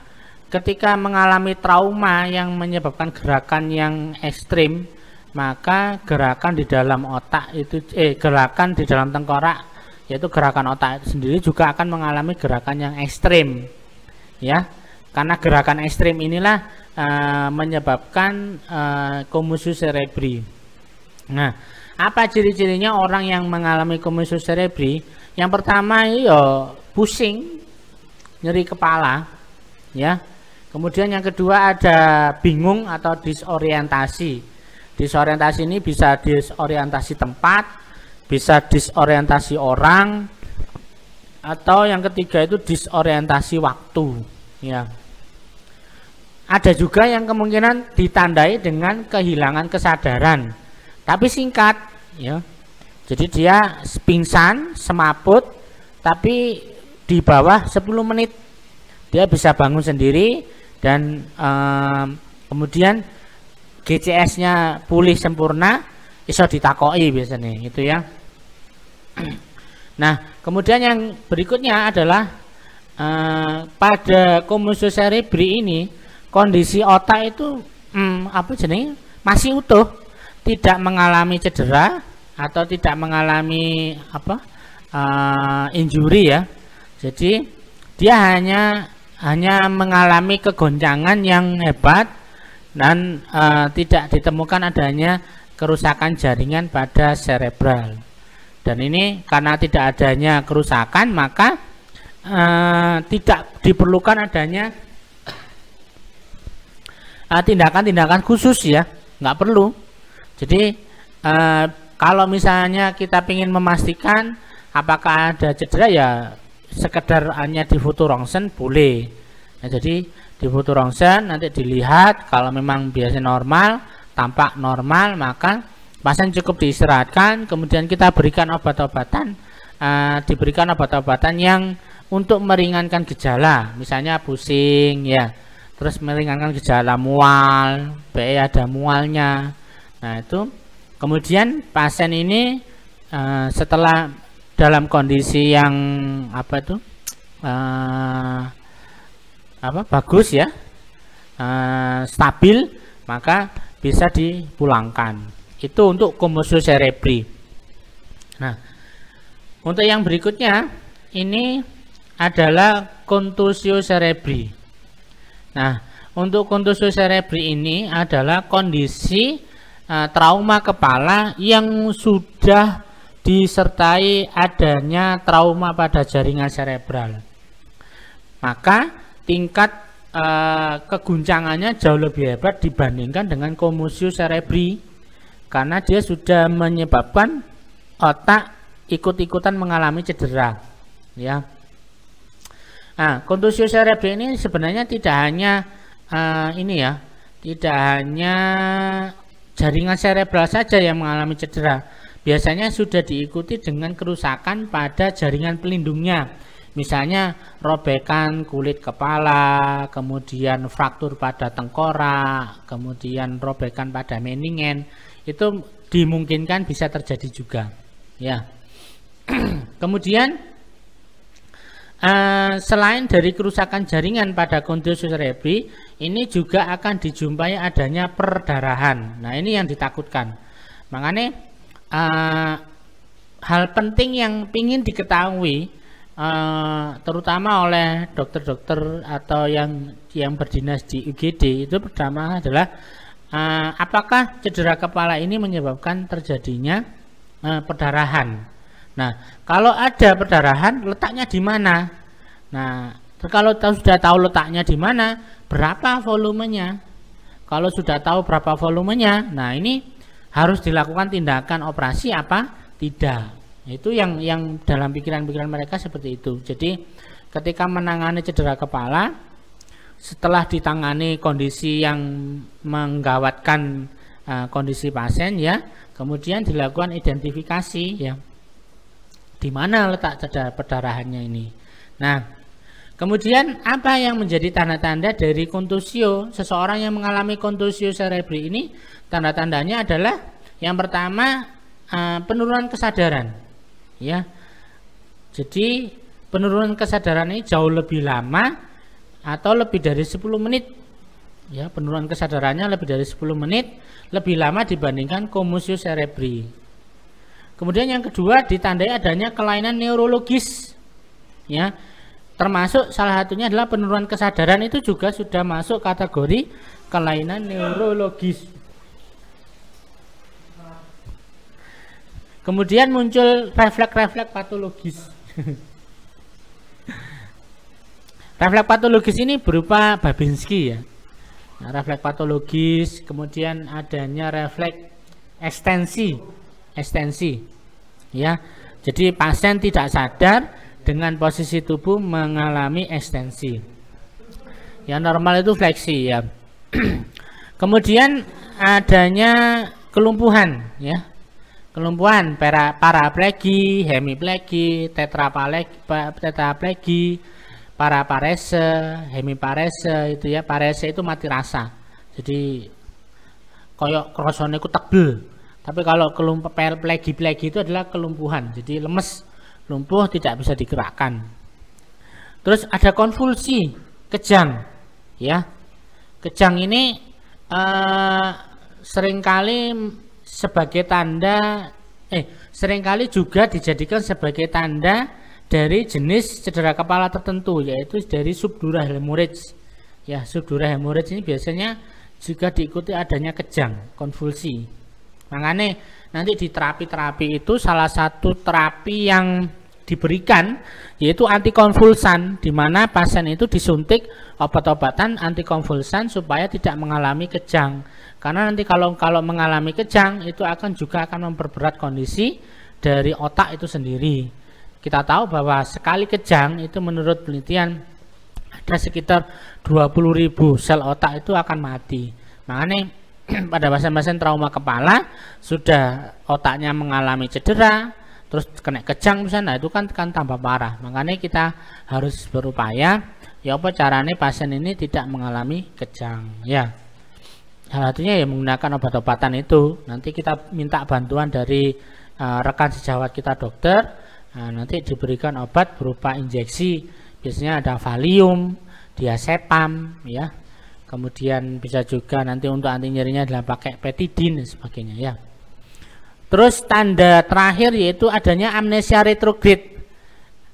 ketika mengalami trauma yang menyebabkan gerakan yang ekstrim, maka gerakan di dalam otak itu gerakan di dalam tengkorak yaitu gerakan otak itu sendiri juga akan mengalami gerakan yang ekstrim, ya. Karena gerakan ekstrim inilah menyebabkan commotion cerebri. Nah, apa ciri-cirinya orang yang mengalami commotion cerebri? Yang pertama ya pusing, nyeri kepala, ya. Kemudian yang kedua ada bingung atau disorientasi. Disorientasi ini bisa disorientasi tempat, bisa disorientasi orang, atau yang ketiga itu disorientasi waktu, ya. Ada juga yang kemungkinan ditandai dengan kehilangan kesadaran, tapi singkat, ya. Jadi dia pingsan, semaput, tapi di bawah 10 menit dia bisa bangun sendiri dan kemudian GCS-nya pulih sempurna, bisa ditakoi biasanya, itu ya. Nah, kemudian yang berikutnya adalah pada commotion cerebri ini kondisi otak itu apa jenis masih utuh, tidak mengalami cedera atau tidak mengalami injury ya. Jadi dia hanya mengalami kegoncangan yang hebat dan tidak ditemukan adanya kerusakan jaringan pada cerebral. Dan ini karena tidak adanya kerusakan, maka tidak diperlukan adanya tindakan-tindakan khusus ya, nggak perlu. Jadi kalau misalnya kita ingin memastikan apakah ada cedera, ya sekedar hanya di foto rongsen boleh. Nah, jadi di foto rongsen nanti dilihat kalau memang biasa normal, tampak normal, maka pasien cukup diistirahatkan, kemudian kita berikan obat-obatan, diberikan obat-obatan yang untuk meringankan gejala, misalnya pusing ya, terus meringankan gejala mual, BE ada mualnya. Nah itu kemudian pasien ini setelah dalam kondisi yang bagus ya, stabil, maka bisa dipulangkan. Itu untuk komorsio cerebri. Nah, untuk yang berikutnya ini adalah contusio cerebri. Nah, untuk contusio cerebri ini adalah kondisi trauma kepala yang sudah disertai adanya trauma pada jaringan cerebral. Maka tingkat keguncangannya jauh lebih hebat dibandingkan dengan komorsio cerebri, karena dia sudah menyebabkan otak ikut-ikutan mengalami cedera ya. Nah, contusio cerebri ini sebenarnya tidak hanya tidak hanya jaringan cerebral saja yang mengalami cedera. Biasanya sudah diikuti dengan kerusakan pada jaringan pelindungnya, misalnya robekan kulit kepala, kemudian fraktur pada tengkorak, kemudian robekan pada meningen. Itu dimungkinkan bisa terjadi juga ya. Kemudian selain dari kerusakan jaringan pada contusio cerebri, ini juga akan dijumpai adanya perdarahan. Nah ini yang ditakutkan. Makanya hal penting yang ingin diketahui terutama oleh dokter-dokter atau yang berdinas di UGD itu pertama adalah apakah cedera kepala ini menyebabkan terjadinya perdarahan. Nah, kalau ada perdarahan, letaknya di mana? Nah, kalau sudah tahu letaknya di mana, berapa volumenya? Kalau sudah tahu berapa volumenya, nah ini harus dilakukan tindakan operasi apa tidak. Itu yang dalam pikiran-pikiran mereka seperti itu. Jadi, ketika menangani cedera kepala, setelah ditangani kondisi yang menggawatkan kondisi pasien ya, kemudian dilakukan identifikasi ya, di mana letak cedera perdarahannya ini. Nah, kemudian apa yang menjadi tanda-tanda dari contusio seseorang yang mengalami contusio cerebri ini? Tanda-tandanya adalah yang pertama penurunan kesadaran ya. Jadi penurunan kesadaran ini jauh lebih lama atau lebih dari 10 menit ya, penurunan kesadarannya lebih dari 10 menit lebih lama dibandingkan komorsio cerebri. Kemudian yang kedua ditandai adanya kelainan neurologis ya, termasuk salah satunya adalah penurunan kesadaran, itu juga sudah masuk kategori kelainan neurologis. Kemudian muncul refleks-refleks patologis. Refleks patologis ini berupa Babinski ya. Nah, refleks patologis, kemudian adanya refleks ekstensi ya. Jadi pasien tidak sadar dengan posisi tubuh mengalami ekstensi. Yang normal itu fleksi ya. Kemudian adanya kelumpuhan ya. Kelumpuhan paraplegi, hemiplegi, tetraplegi, paraparese, hemiparese itu ya. Parese itu mati rasa. Jadi koyok krosone ku tebel. Tapi kalau plegi itu adalah kelumpuhan. Jadi lemes, lumpuh, tidak bisa digerakkan. Terus ada konvulsi, kejang ya. Kejang ini seringkali sebagai tanda seringkali juga dijadikan sebagai tanda dari jenis cedera kepala tertentu, yaitu dari subdural hemorrhage. Ya, subdural hemorrhage ini biasanya juga diikuti adanya kejang, konvulsi. Makanya nanti di terapi-terapi itu salah satu terapi yang diberikan yaitu antikonvulsan, di mana pasien itu disuntik obat-obatan antikonvulsan supaya tidak mengalami kejang. Karena nanti kalau mengalami kejang itu juga akan memperberat kondisi dari otak itu sendiri. Kita tahu bahwa sekali kejang itu menurut penelitian ada sekitar 20.000 sel otak itu akan mati. Makanya pada pasien-pasien trauma kepala sudah otaknya mengalami cedera, terus kena kejang misalnya, itu kan tambah parah. Makanya kita harus berupaya ya apa caranya pasien ini tidak mengalami kejang ya. Salah satunya ya menggunakan obat-obatan itu. Nanti kita minta bantuan dari rekan sejawat kita dokter. Nah, nanti diberikan obat berupa injeksi. Biasanya ada Valium, diazepam ya. Kemudian bisa juga nanti untuk anti nyerinya adalah pakai petidin dan sebagainya ya. Terus tanda terakhir yaitu adanya amnesia retrograde.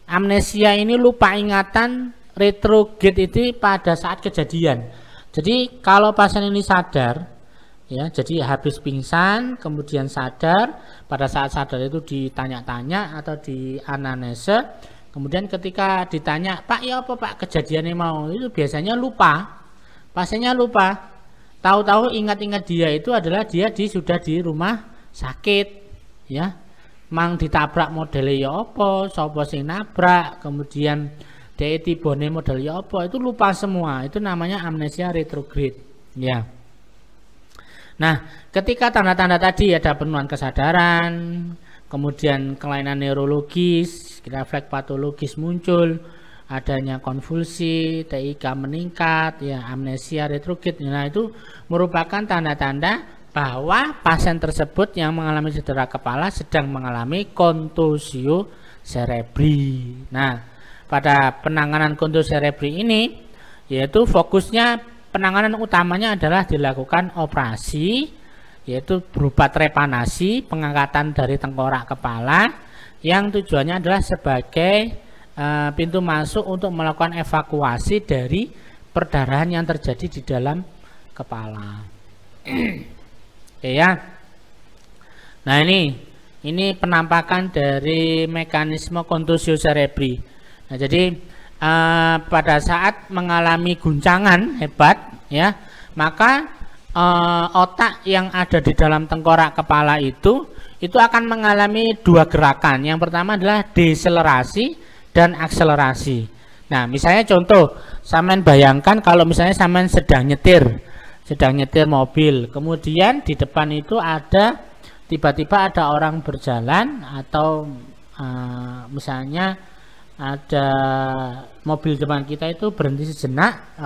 Amnesia ini lupa ingatan, retrograde itu pada saat kejadian. Jadi kalau pasien ini sadar, ya, jadi habis pingsan, kemudian sadar, pada saat sadar itu ditanya-tanya atau di anamnese, kemudian ketika ditanya, Pak ya apa Pak kejadiannya mau, itu biasanya lupa, pasiennya lupa, tahu-tahu ingat-ingat dia itu adalah dia sudah di rumah sakit, ya, mang ditabrak modelnya ya apa, sapa sing nabrak, kemudian dia tibone model ya apa, itu lupa semua. Itu namanya amnesia retrograde ya. Nah, ketika tanda-tanda tadi ada penurunan kesadaran, kemudian kelainan neurologis, refleks patologis muncul, adanya konvulsi, TIK meningkat ya, amnesia retrograde. Nah, itu merupakan tanda-tanda bahwa pasien tersebut yang mengalami cedera kepala sedang mengalami contusio cerebri. Nah, pada penanganan contusio cerebri ini yaitu fokusnya penanganan utamanya adalah dilakukan operasi, yaitu berupa trepanasi, pengangkatan dari tengkorak kepala yang tujuannya adalah sebagai pintu masuk untuk melakukan evakuasi dari perdarahan yang terjadi di dalam kepala. Oke ya. Nah, ini penampakan dari mekanisme contusio cerebri. Nah, jadi pada saat mengalami guncangan hebat ya, maka otak yang ada di dalam tengkorak kepala itu akan mengalami dua gerakan. Yang pertama adalah deselerasi dan akselerasi. Nah, misalnya contoh, sampean bayangkan kalau misalnya sampean sedang nyetir mobil, kemudian di depan itu tiba-tiba ada orang berjalan, atau misalnya ada mobil depan kita itu berhenti sejenak,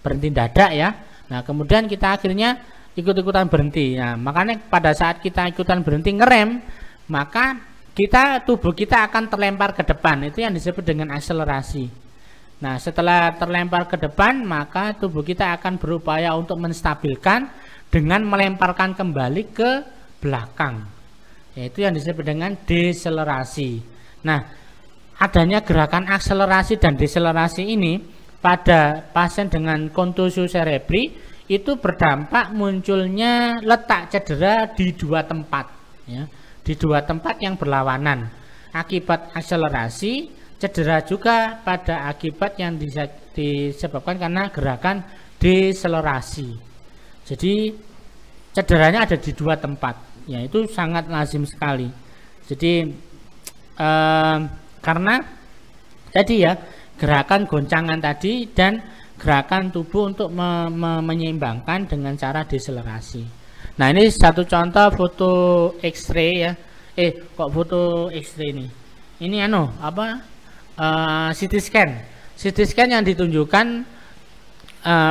berhenti dadak ya. Nah, kemudian kita akhirnya ikut-ikutan berhenti. Nah, makanya pada saat kita ikutan berhenti ngerem, maka tubuh kita akan terlempar ke depan. Itu yang disebut dengan akselerasi. Nah, setelah terlempar ke depan, maka tubuh kita akan berupaya untuk menstabilkan dengan melemparkan kembali ke belakang. Yaitu yang disebut dengan deselerasi. Nah, adanya gerakan akselerasi dan deselerasi ini pada pasien dengan contusio cerebri itu berdampak munculnya letak cedera di dua tempat ya, di dua tempat yang berlawanan. Akibat akselerasi, cedera juga pada akibat yang disebabkan karena gerakan deselerasi. Jadi cederanya ada di dua tempat, ya, itu sangat lazim sekali. Jadi karena tadi ya, gerakan goncangan tadi dan gerakan tubuh untuk menyeimbangkan dengan cara deselerasi. Nah, ini satu contoh foto X-ray ya. Kok foto X-ray ini? Ini CT scan. CT scan yang ditunjukkan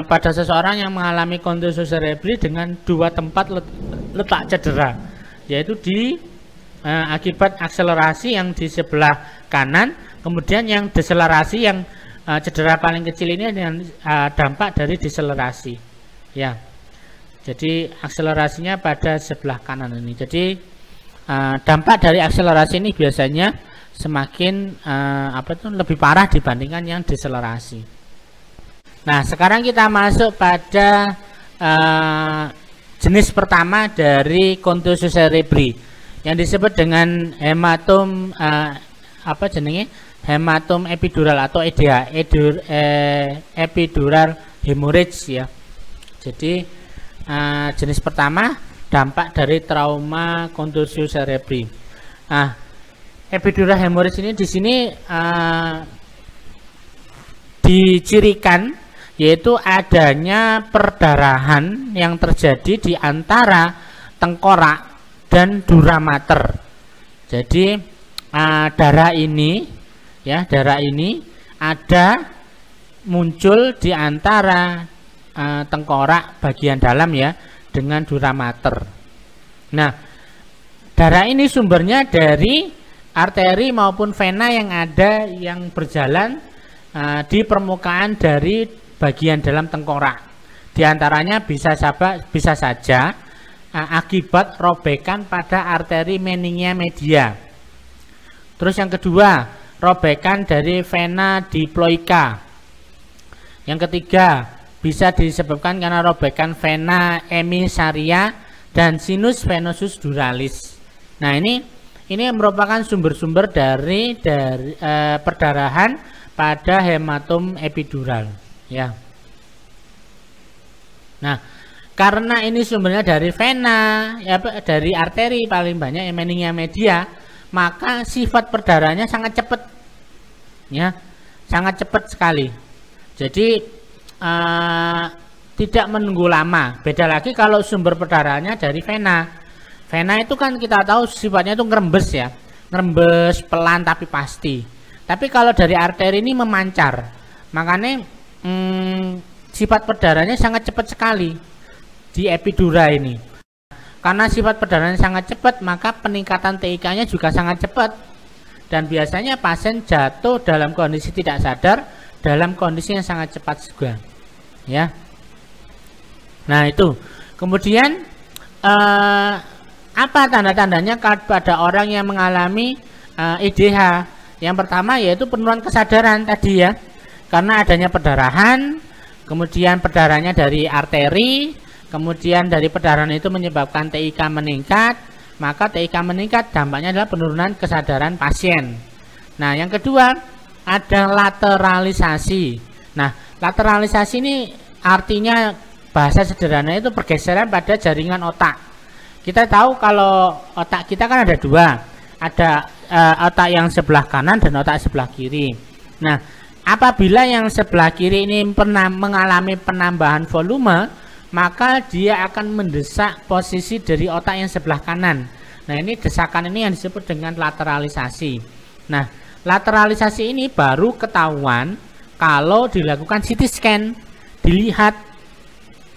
pada seseorang yang mengalami contusio cerebri dengan dua tempat letak cedera, yaitu di akibat akselerasi yang di sebelah kanan, kemudian yang deselerasi yang cedera paling kecil ini dengan dampak dari deselerasi ya. Jadi akselerasinya pada sebelah kanan ini. Jadi dampak dari akselerasi ini biasanya semakin lebih parah dibandingkan yang deselerasi. Nah, sekarang kita masuk pada jenis pertama dari contusus cerebri yang disebut dengan hematom hematom epidural atau EDH, epidural hemorrhage ya. Jadi jenis pertama dampak dari trauma contusus cerebri. Nah, epidural hemorrhage ini di sini dicirikan yaitu adanya perdarahan yang terjadi di antara tengkorak dan dura mater. Jadi darah ini ada muncul di antara tengkorak bagian dalam ya dengan dura mater. Nah, darah ini sumbernya dari arteri maupun vena yang ada yang berjalan di permukaan dari bagian dalam tengkorak. Di antaranya bisa saja akibat robekan pada arteri meningia media. Terus yang kedua, robekan dari vena diploica. Yang ketiga, bisa disebabkan karena robekan vena emisaria dan sinus venosus duralis. Nah, ini merupakan sumber-sumber dari perdarahan pada hematom epidural ya. Nah, karena ini sumbernya dari vena ya, dari arteri paling banyak yang meningia media, maka sifat perdarahannya sangat cepat ya, sangat cepat sekali. Jadi tidak menunggu lama. Beda lagi kalau sumber perdarahannya dari vena. Vena itu kan kita tahu sifatnya itu ngerembes ya, ngerembes pelan tapi pasti. Tapi kalau dari arteri ini memancar, makanya sifat perdarahannya sangat cepat sekali di epidura ini. Karena sifat perdarahannya sangat cepat, maka peningkatan TIK-nya juga sangat cepat. Dan biasanya pasien jatuh dalam kondisi tidak sadar, dalam kondisi yang sangat cepat juga. Ya. Nah, itu. Kemudian apa tanda-tandanya pada orang yang mengalami EDH? Yang pertama yaitu penurunan kesadaran tadi ya. Karena adanya perdarahan, kemudian perdarahannya dari arteri, kemudian dari perdarahan itu menyebabkan TIK meningkat, maka TIK meningkat dampaknya adalah penurunan kesadaran pasien. Nah, yang kedua ada lateralisasi. Nah, lateralisasi ini artinya bahasa sederhana itu pergeseran pada jaringan otak. Kita tahu kalau otak kita kan ada dua, ada otak yang sebelah kanan dan otak sebelah kiri. Nah, apabila yang sebelah kiri ini pernah mengalami penambahan volume, maka dia akan mendesak posisi dari otak yang sebelah kanan. Nah, ini desakan ini yang disebut dengan lateralisasi. Nah, lateralisasi ini baru ketahuan kalau dilakukan CT scan, dilihat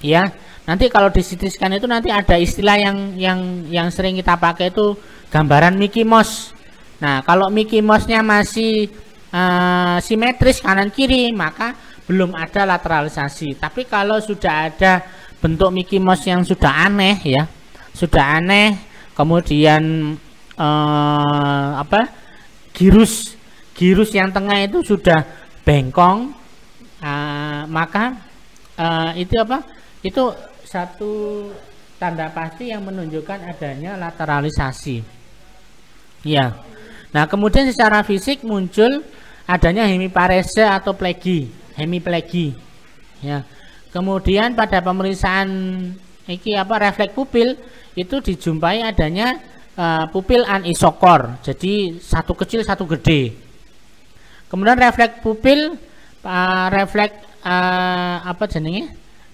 ya. Nanti kalau di CT scan itu nanti ada istilah yang sering kita pakai itu gambaran Mickey Mouse. Nah, kalau Mickey Mouse-nya masih simetris kanan kiri, maka belum ada lateralisasi. Tapi kalau sudah ada bentuk Mickey Mouse yang sudah aneh ya, sudah aneh, kemudian girus yang tengah itu sudah bengkong, maka itu satu tanda pasti yang menunjukkan adanya lateralisasi ya. Nah, kemudian secara fisik muncul adanya hemiparesia atau hemiplegi ya. Kemudian pada pemeriksaan refleks pupil itu dijumpai adanya pupil anisokor, jadi satu kecil satu gede. Kemudian refleks pupil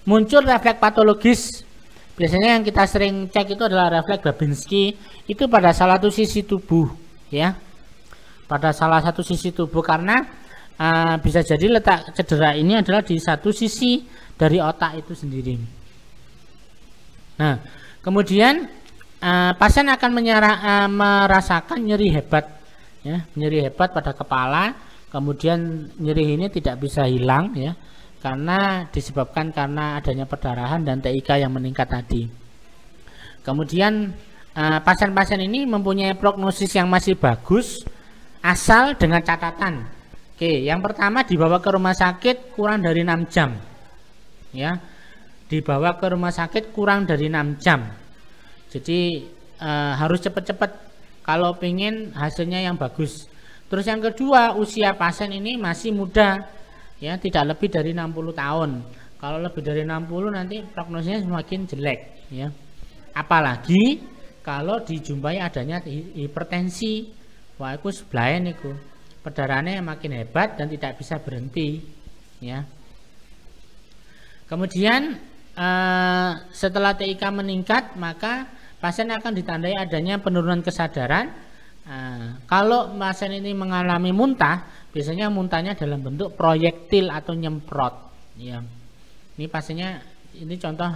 muncul refleks patologis. Biasanya yang kita sering cek itu adalah refleks Babinski, itu pada salah satu sisi tubuh ya, pada salah satu sisi tubuh, karena bisa jadi letak cedera ini adalah di satu sisi dari otak itu sendiri. Nah, kemudian pasien akan merasakan nyeri hebat ya, nyeri hebat pada kepala. Kemudian nyeri ini tidak bisa hilang ya, karena disebabkan karena adanya perdarahan dan TIK yang meningkat tadi. Kemudian pasien-pasien ini mempunyai prognosis yang masih bagus asal dengan catatan. Oke, yang pertama dibawa ke rumah sakit kurang dari 6 jam. Ya. Dibawa ke rumah sakit kurang dari 6 jam. Jadi harus cepat-cepat kalau ingin hasilnya yang bagus. Terus yang kedua, usia pasien ini masih muda. Ya, tidak lebih dari 60 tahun. Kalau lebih dari 60 nanti prognosisnya semakin jelek, ya. Apalagi kalau dijumpai adanya hipertensi, wah itu sebelahan itu perdarahannya makin hebat dan tidak bisa berhenti, ya. Kemudian setelah TIK meningkat, maka pasien akan ditandai adanya penurunan kesadaran. Kalau pasien ini mengalami muntah, biasanya muntahnya dalam bentuk proyektil atau nyemprot, ya. Ini pasiennya, ini contoh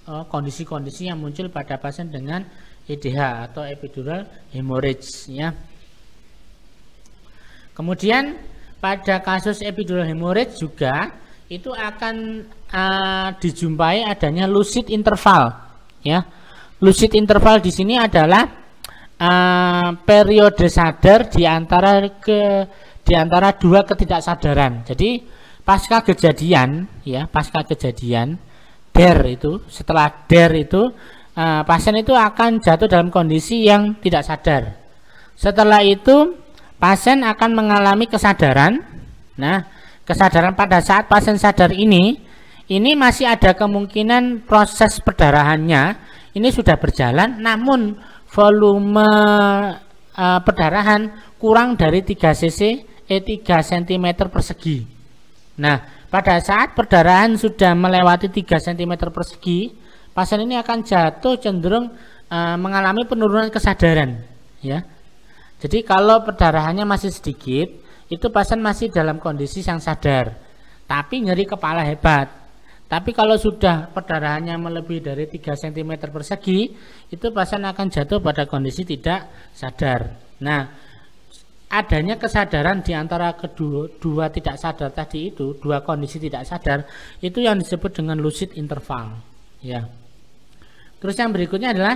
kondisi-kondisi yang muncul pada pasien dengan EDH atau epidural hemorrhage, ya. Kemudian pada kasus epidural hemorrhage juga itu akan dijumpai adanya lucid interval, ya. Lucid interval di sini adalah periode sadar di antara dua ketidaksadaran. Jadi pasca kejadian, ya, pasca kejadian itu, setelah itu pasien itu akan jatuh dalam kondisi yang tidak sadar. Setelah itu pasien akan mengalami kesadaran. Nah, kesadaran pada saat pasien sadar ini masih ada kemungkinan proses perdarahannya ini sudah berjalan, namun volume perdarahan kurang dari 3 cm persegi. Nah, pada saat perdarahan sudah melewati 3 cm persegi, pasien ini akan jatuh cenderung mengalami penurunan kesadaran, ya. Jadi kalau perdarahannya masih sedikit, itu pasien masih dalam kondisi yang sadar, tapi nyeri kepala hebat. Tapi kalau sudah perdarahannya melebihi dari 3 cm persegi, itu pasien akan jatuh pada kondisi tidak sadar. Nah, adanya kesadaran di antara dua tidak sadar tadi itu, dua kondisi tidak sadar, itu yang disebut dengan lucid interval, ya. Terus yang berikutnya adalah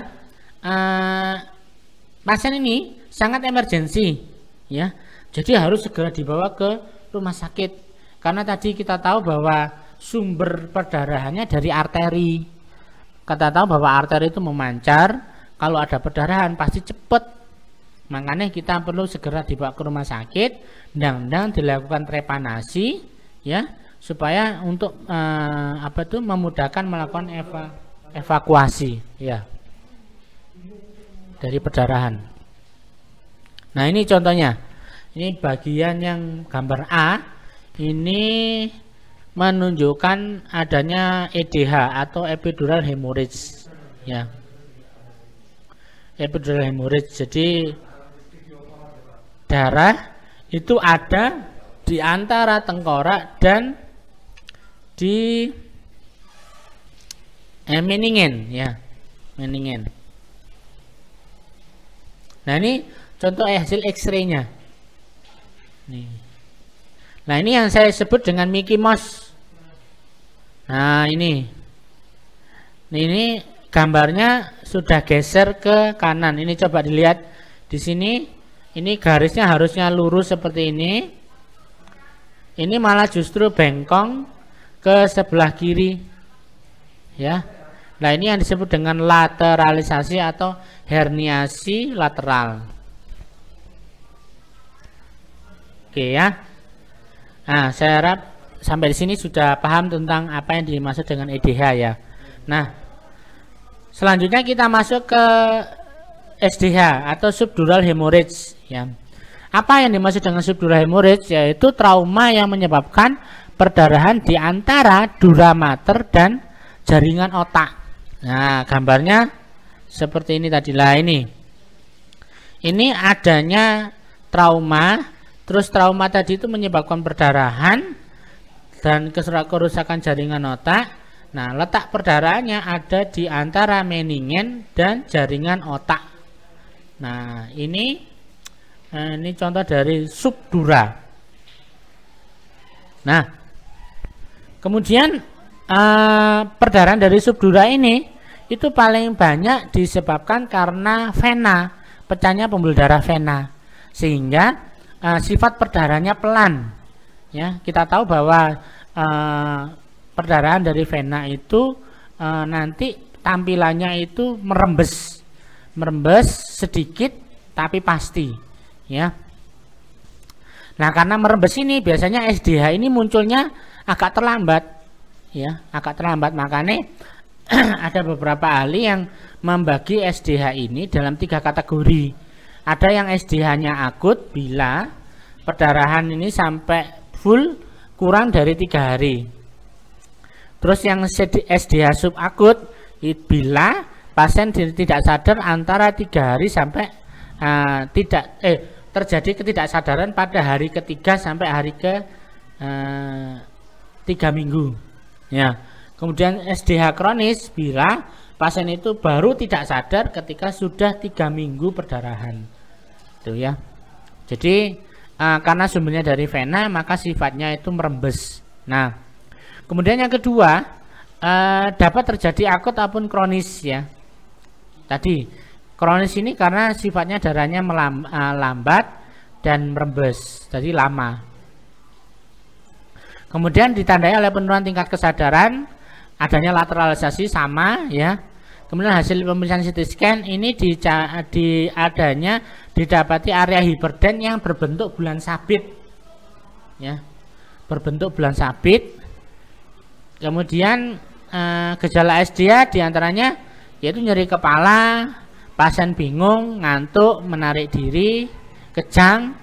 pasien ini sangat emergensi, ya. Jadi harus segera dibawa ke rumah sakit karena tadi kita tahu bahwa sumber perdarahannya dari arteri. Kita tahu bahwa arteri itu memancar, kalau ada perdarahan pasti cepat. Makanya kita perlu segera dibawa ke rumah sakit dan dilakukan trepanasi, ya, supaya untuk memudahkan melakukan evakuasi, ya, dari perdarahan. Nah, ini contohnya. Ini bagian yang gambar A ini menunjukkan adanya EDH atau epidural hemorrhage, ya. Epidural hemorrhage, jadi darah itu ada di antara tengkorak dan di meningen, ya, meningen. Nah, ini contoh hasil X-ray-nya. Nih. Nah, ini yang saya sebut dengan Mickey Mouse. Nah, ini gambarnya sudah geser ke kanan. Ini coba dilihat di sini. Ini garisnya harusnya lurus seperti ini. Ini malah justru bengkong ke sebelah kiri, ya. Nah, ini yang disebut dengan lateralisasi atau herniasi lateral. Oke, ya. Nah, saya harap sampai di sini sudah paham tentang apa yang dimaksud dengan EDH, ya. Nah, selanjutnya kita masuk ke SDH atau subdural hemorrhage, ya. Apa yang dimaksud dengan subdural hemorrhage? Yaitu trauma yang menyebabkan perdarahan di antara dura mater dan jaringan otak. Nah, gambarnya seperti ini tadi lah. Ini adanya trauma. Terus trauma tadi itu menyebabkan perdarahan dan kerusakan jaringan otak. Nah, letak perdarahannya ada di antara meningen dan jaringan otak. Nah, ini contoh dari subdura. Nah, kemudian perdarahan dari subdura ini itu paling banyak disebabkan karena vena, pecahnya pembuluh darah vena, sehingga sifat perdarahannya pelan. Ya, kita tahu bahwa perdarahan dari vena itu nanti tampilannya itu merembes sedikit tapi pasti, ya. Nah, karena merembes ini biasanya SDH ini munculnya agak terlambat, ya, agak terlambat. Makanya ada beberapa ahli yang membagi SDH ini dalam 3 kategori. Ada yang SDH-nya akut bila perdarahan ini sampai full kurang dari 3 hari. Terus yang SDH subakut bila pasien tidak sadar antara 3 hari sampai terjadi ketidaksadaran pada hari ketiga sampai hari ke 3 minggu. Ya. Kemudian SDH kronis bila pasien itu baru tidak sadar ketika sudah 3 minggu perdarahan. Itu ya. Jadi karena sumbernya dari vena maka sifatnya itu merembes. Nah, kemudian yang kedua dapat terjadi akut ataupun kronis, ya. Tadi kronis ini karena sifatnya darahnya lambat dan merembes, jadi lama. Kemudian ditandai oleh penurunan tingkat kesadaran, adanya lateralisasi sama, ya. Kemudian hasil pemeriksaan CT scan ini didapati area hiperden yang berbentuk bulan sabit, ya, berbentuk bulan sabit. Kemudian gejala SDH diantaranya yaitu nyeri kepala, pasien bingung, ngantuk, menarik diri, kejang,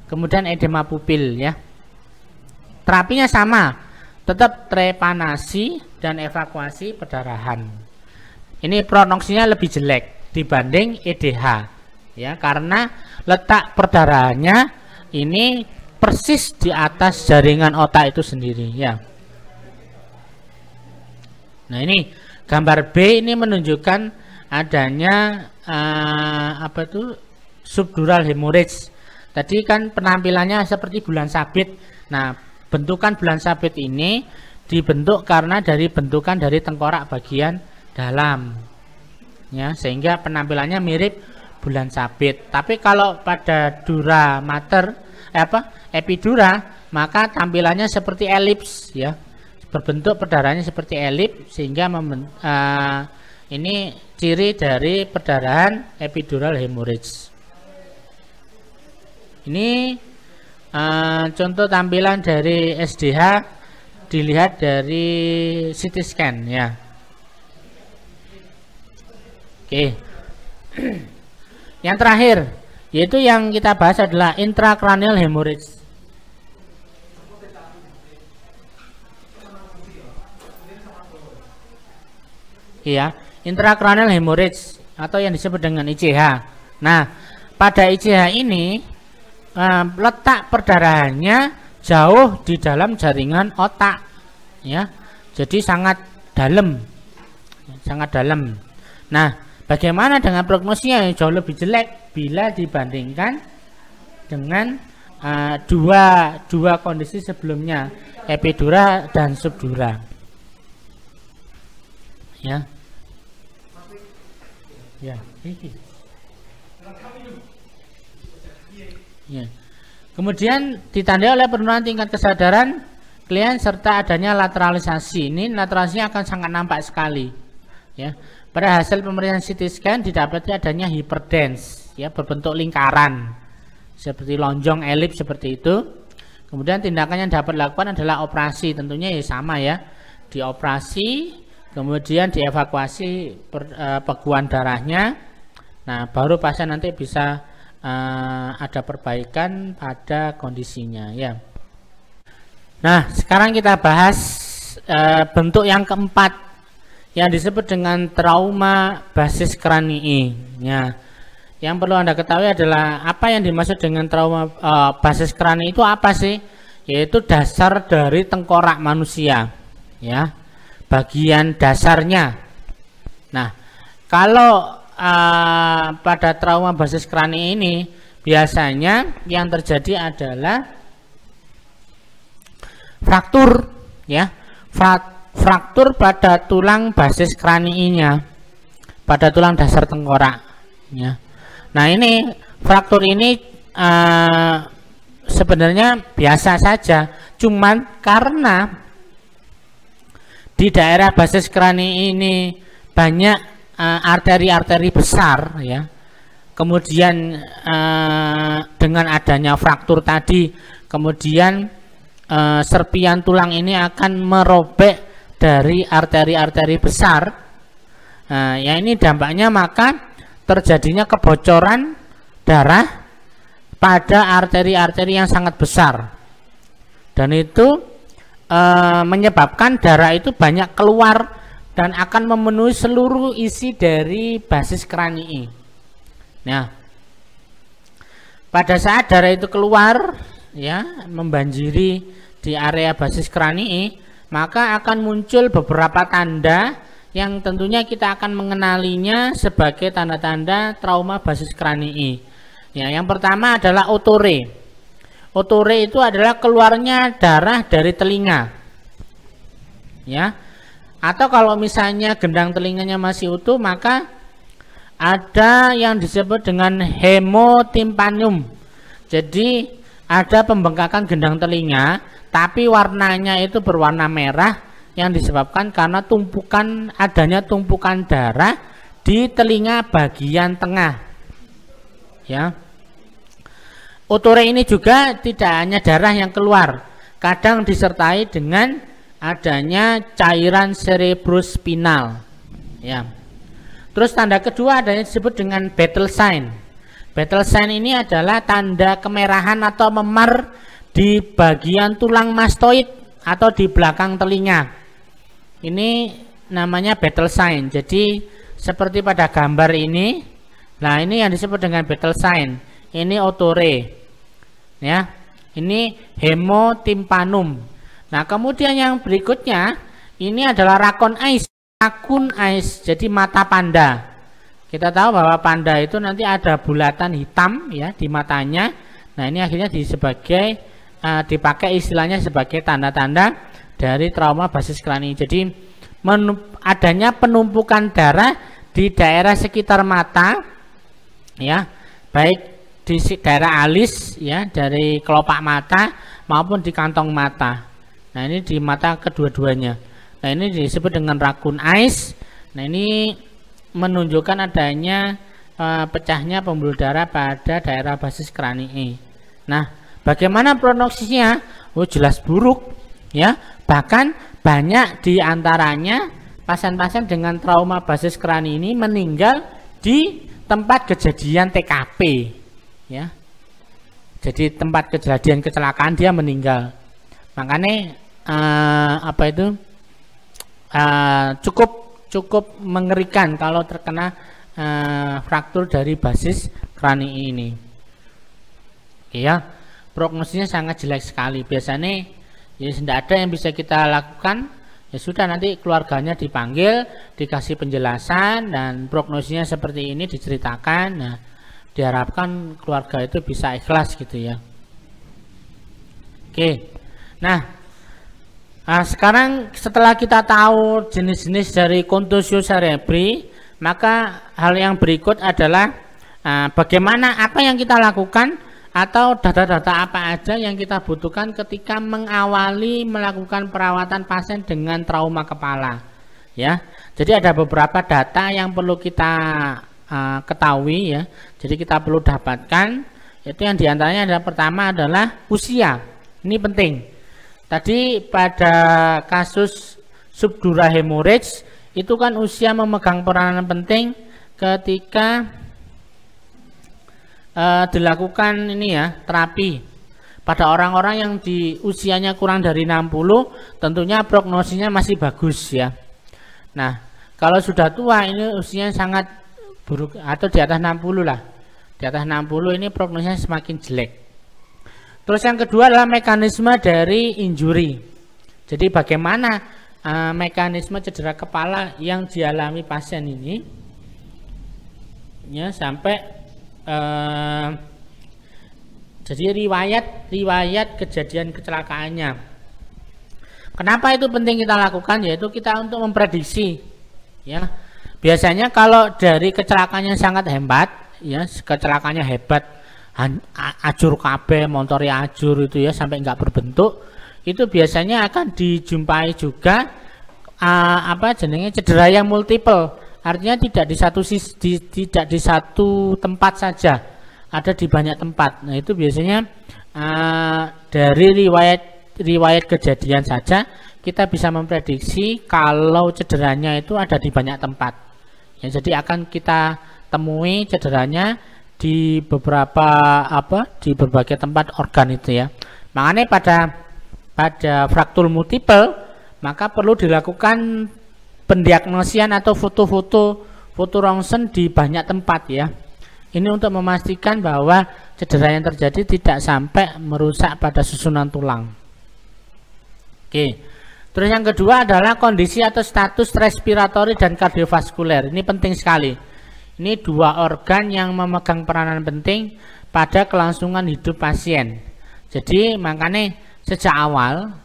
kemudian edema pupil, ya. Terapinya sama, tetap trepanasi dan evakuasi perdarahan. Ini prognosinya lebih jelek dibanding EDH, ya, karena letak perdarahannya ini persis di atas jaringan otak itu sendiri, ya. Nah, ini gambar B ini menunjukkan adanya subdural hemorrhage. Tadi kan penampilannya seperti bulan sabit. Nah, bentukan bulan sabit ini dibentuk karena dari bentukan dari tengkorak bagian dalam, ya, sehingga penampilannya mirip bulan sabit. Tapi kalau pada dura mater epidura maka tampilannya seperti elips, ya, berbentuk perdarahannya seperti elips, sehingga ini ciri dari perdarahan epidural hemorrhage. Ini contoh tampilan dari SDH dilihat dari CT scan, ya. Oke. Yang terakhir yaitu yang kita bahas adalah intracranial hemorrhage. Iya, intracranial hemorrhage atau yang disebut dengan ICH. Nah, pada ICH ini letak perdarahannya jauh di dalam jaringan otak, ya. Jadi sangat dalam, sangat dalam. Nah, bagaimana dengan prognosisnya yang jauh lebih jelek bila dibandingkan dengan dua kondisi sebelumnya, epidura dan subdura, ya. Ya, ya. Kemudian ditandai oleh penurunan tingkat kesadaran klien serta adanya lateralisasi. Ini lateralisasinya akan sangat nampak sekali, ya. Pada hasil pemeriksaan CT scan didapati adanya hyperdense, ya, berbentuk lingkaran seperti lonjong elips seperti itu. Kemudian tindakan yang dapat dilakukan adalah operasi, tentunya ya sama, ya, dioperasi, kemudian dievakuasi peguan darahnya. Nah, baru pasien nanti bisa ada perbaikan pada kondisinya, ya. Nah, sekarang kita bahas bentuk yang keempat yang disebut dengan trauma basis kranii, ya. Yang perlu Anda ketahui adalah apa yang dimaksud dengan trauma basis kranii itu apa sih? Yaitu dasar dari tengkorak manusia, ya, bagian dasarnya. Nah, kalau pada trauma basis kranii ini biasanya yang terjadi adalah fraktur, ya, fraktur pada tulang basis kraniinya, pada tulang dasar tengkorak, ya. Nah, ini fraktur ini sebenarnya biasa saja, cuman karena di daerah basis krani ini banyak arteri-arteri besar, ya. Kemudian dengan adanya fraktur tadi, kemudian serpian tulang ini akan merobek dari arteri-arteri besar. Ya, ini dampaknya maka terjadinya kebocoran darah pada arteri-arteri yang sangat besar, dan itu menyebabkan darah itu banyak keluar dan akan memenuhi seluruh isi dari basis kranii. Nah, pada saat darah itu keluar, ya, membanjiri di area basis kranii, maka akan muncul beberapa tanda yang tentunya kita akan mengenalinya sebagai tanda-tanda trauma basis kranii. Ya, yang pertama adalah otore. Otore itu adalah keluarnya darah dari telinga, ya. Atau kalau misalnya gendang telinganya masih utuh, maka ada yang disebut dengan hemotimpanum. Jadi ada pembengkakan gendang telinga, tapi warnanya itu berwarna merah, yang disebabkan karena adanya tumpukan darah di telinga bagian tengah, ya. Otore ini juga tidak hanya darah yang keluar, kadang disertai dengan adanya cairan cerebrospinal, ya. Terus tanda kedua adanya disebut dengan battle sign. Battle sign ini adalah tanda kemerahan atau memar di bagian tulang mastoid atau di belakang telinga. Ini namanya battle sign. Jadi seperti pada gambar ini, nah ini yang disebut dengan battle sign. Ini otore, ya. Ini hemotimpanum. Nah, kemudian yang berikutnya ini adalah raccoon eyes. Raccoon eyes, jadi mata panda. Kita tahu bahwa panda itu nanti ada bulatan hitam, ya, di matanya. Nah, ini akhirnya dipakai istilahnya sebagai tanda-tanda dari trauma basis krani. Jadi adanya penumpukan darah di daerah sekitar mata, ya, baik di daerah alis, ya, dari kelopak mata maupun di kantong mata. Nah, ini di mata kedua-duanya. Nah, ini disebut dengan raccoon eyes. Nah, ini menunjukkan adanya pecahnya pembuluh darah pada daerah basis kranii. Nah, bagaimana prognosisnya? Oh, jelas buruk, ya. Bahkan banyak diantaranya pasien-pasien dengan trauma basis krani ini meninggal di tempat kejadian TKP, ya. Jadi tempat kejadian kecelakaan dia meninggal. Makanya cukup mengerikan kalau terkena fraktur dari basis krani ini. Ya, prognosisnya sangat jelek sekali. Biasanya ya tidak ada yang bisa kita lakukan. Ya sudah, nanti keluarganya dipanggil, dikasih penjelasan, dan prognosisnya seperti ini diceritakan. Nah, diharapkan keluarga itu bisa ikhlas gitu, ya. Oke. Nah, sekarang setelah kita tahu jenis-jenis dari contusio cerebri, maka hal yang berikut adalah bagaimana, apa yang kita lakukan atau data-data apa aja yang kita butuhkan ketika mengawali melakukan perawatan pasien dengan trauma kepala, ya. Jadi ada beberapa data yang perlu kita ketahui, ya. Jadi kita perlu dapatkan, itu yang diantaranya adalah pertama adalah usia. Ini penting. Tadi pada kasus subdural hemorrhage itu kan usia memegang peranan penting ketika dilakukan ini, ya, terapi pada orang-orang yang di usianya kurang dari 60, tentunya prognosisnya masih bagus, ya. Nah, kalau sudah tua ini usianya sangat buruk, atau di atas 60 lah, di atas 60 ini prognosisnya semakin jelek. Terus yang kedua adalah mekanisme dari injury. Jadi bagaimana mekanisme cedera kepala yang dialami pasien ini, ya, sampai jadi riwayat kejadian kecelakaannya. Kenapa itu penting kita lakukan? Yaitu kita untuk memprediksi, ya. Biasanya kalau dari kecelakaannya sangat hebat, ya, kecelakaannya hebat, ajur KB, motornya ajur itu ya sampai nggak berbentuk, itu biasanya akan dijumpai juga cedera yang multiple. Artinya tidak di satu tempat saja, ada di banyak tempat. Nah, itu biasanya dari riwayat kejadian saja kita bisa memprediksi kalau cederanya itu ada di banyak tempat. Ya, jadi akan kita temui cederanya di berbagai tempat organ itu ya. Makanya pada fraktur multiple maka perlu dilakukan pendiagnosian atau foto rongsen di banyak tempat ya. Ini untuk memastikan bahwa cedera yang terjadi tidak sampai merusak pada susunan tulang. Oke. Terus yang kedua adalah kondisi atau status respiratori dan kardiovaskuler. Ini penting sekali. Ini dua organ yang memegang peranan penting pada kelangsungan hidup pasien. Jadi makanya sejak awal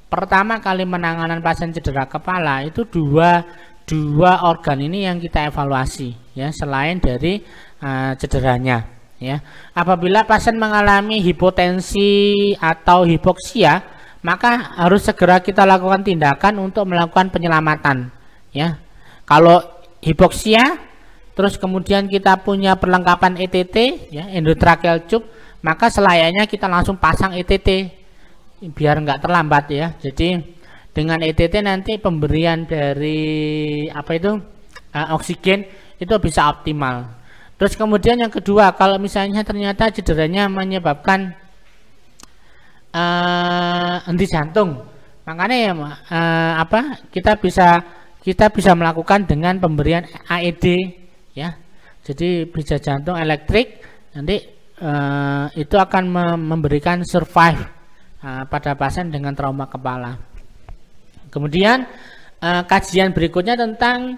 pertama kali penanganan pasien cedera kepala itu dua organ ini yang kita evaluasi ya, selain dari cederanya ya. Apabila pasien mengalami hipotensi atau hipoksia, maka harus segera kita lakukan tindakan untuk melakukan penyelamatan ya. Kalau hipoksia terus kemudian kita punya perlengkapan ETT ya, endotracheal tube, maka selayaknya kita langsung pasang ETT biar nggak terlambat ya. Jadi dengan ETT nanti pemberian dari oksigen itu bisa optimal. Terus kemudian yang kedua, kalau misalnya ternyata cederanya menyebabkan henti jantung, makanya ya kita bisa melakukan dengan pemberian AED ya. Jadi bisa jantung elektrik nanti itu akan memberikan survive pada pasien dengan trauma kepala. Kemudian kajian berikutnya tentang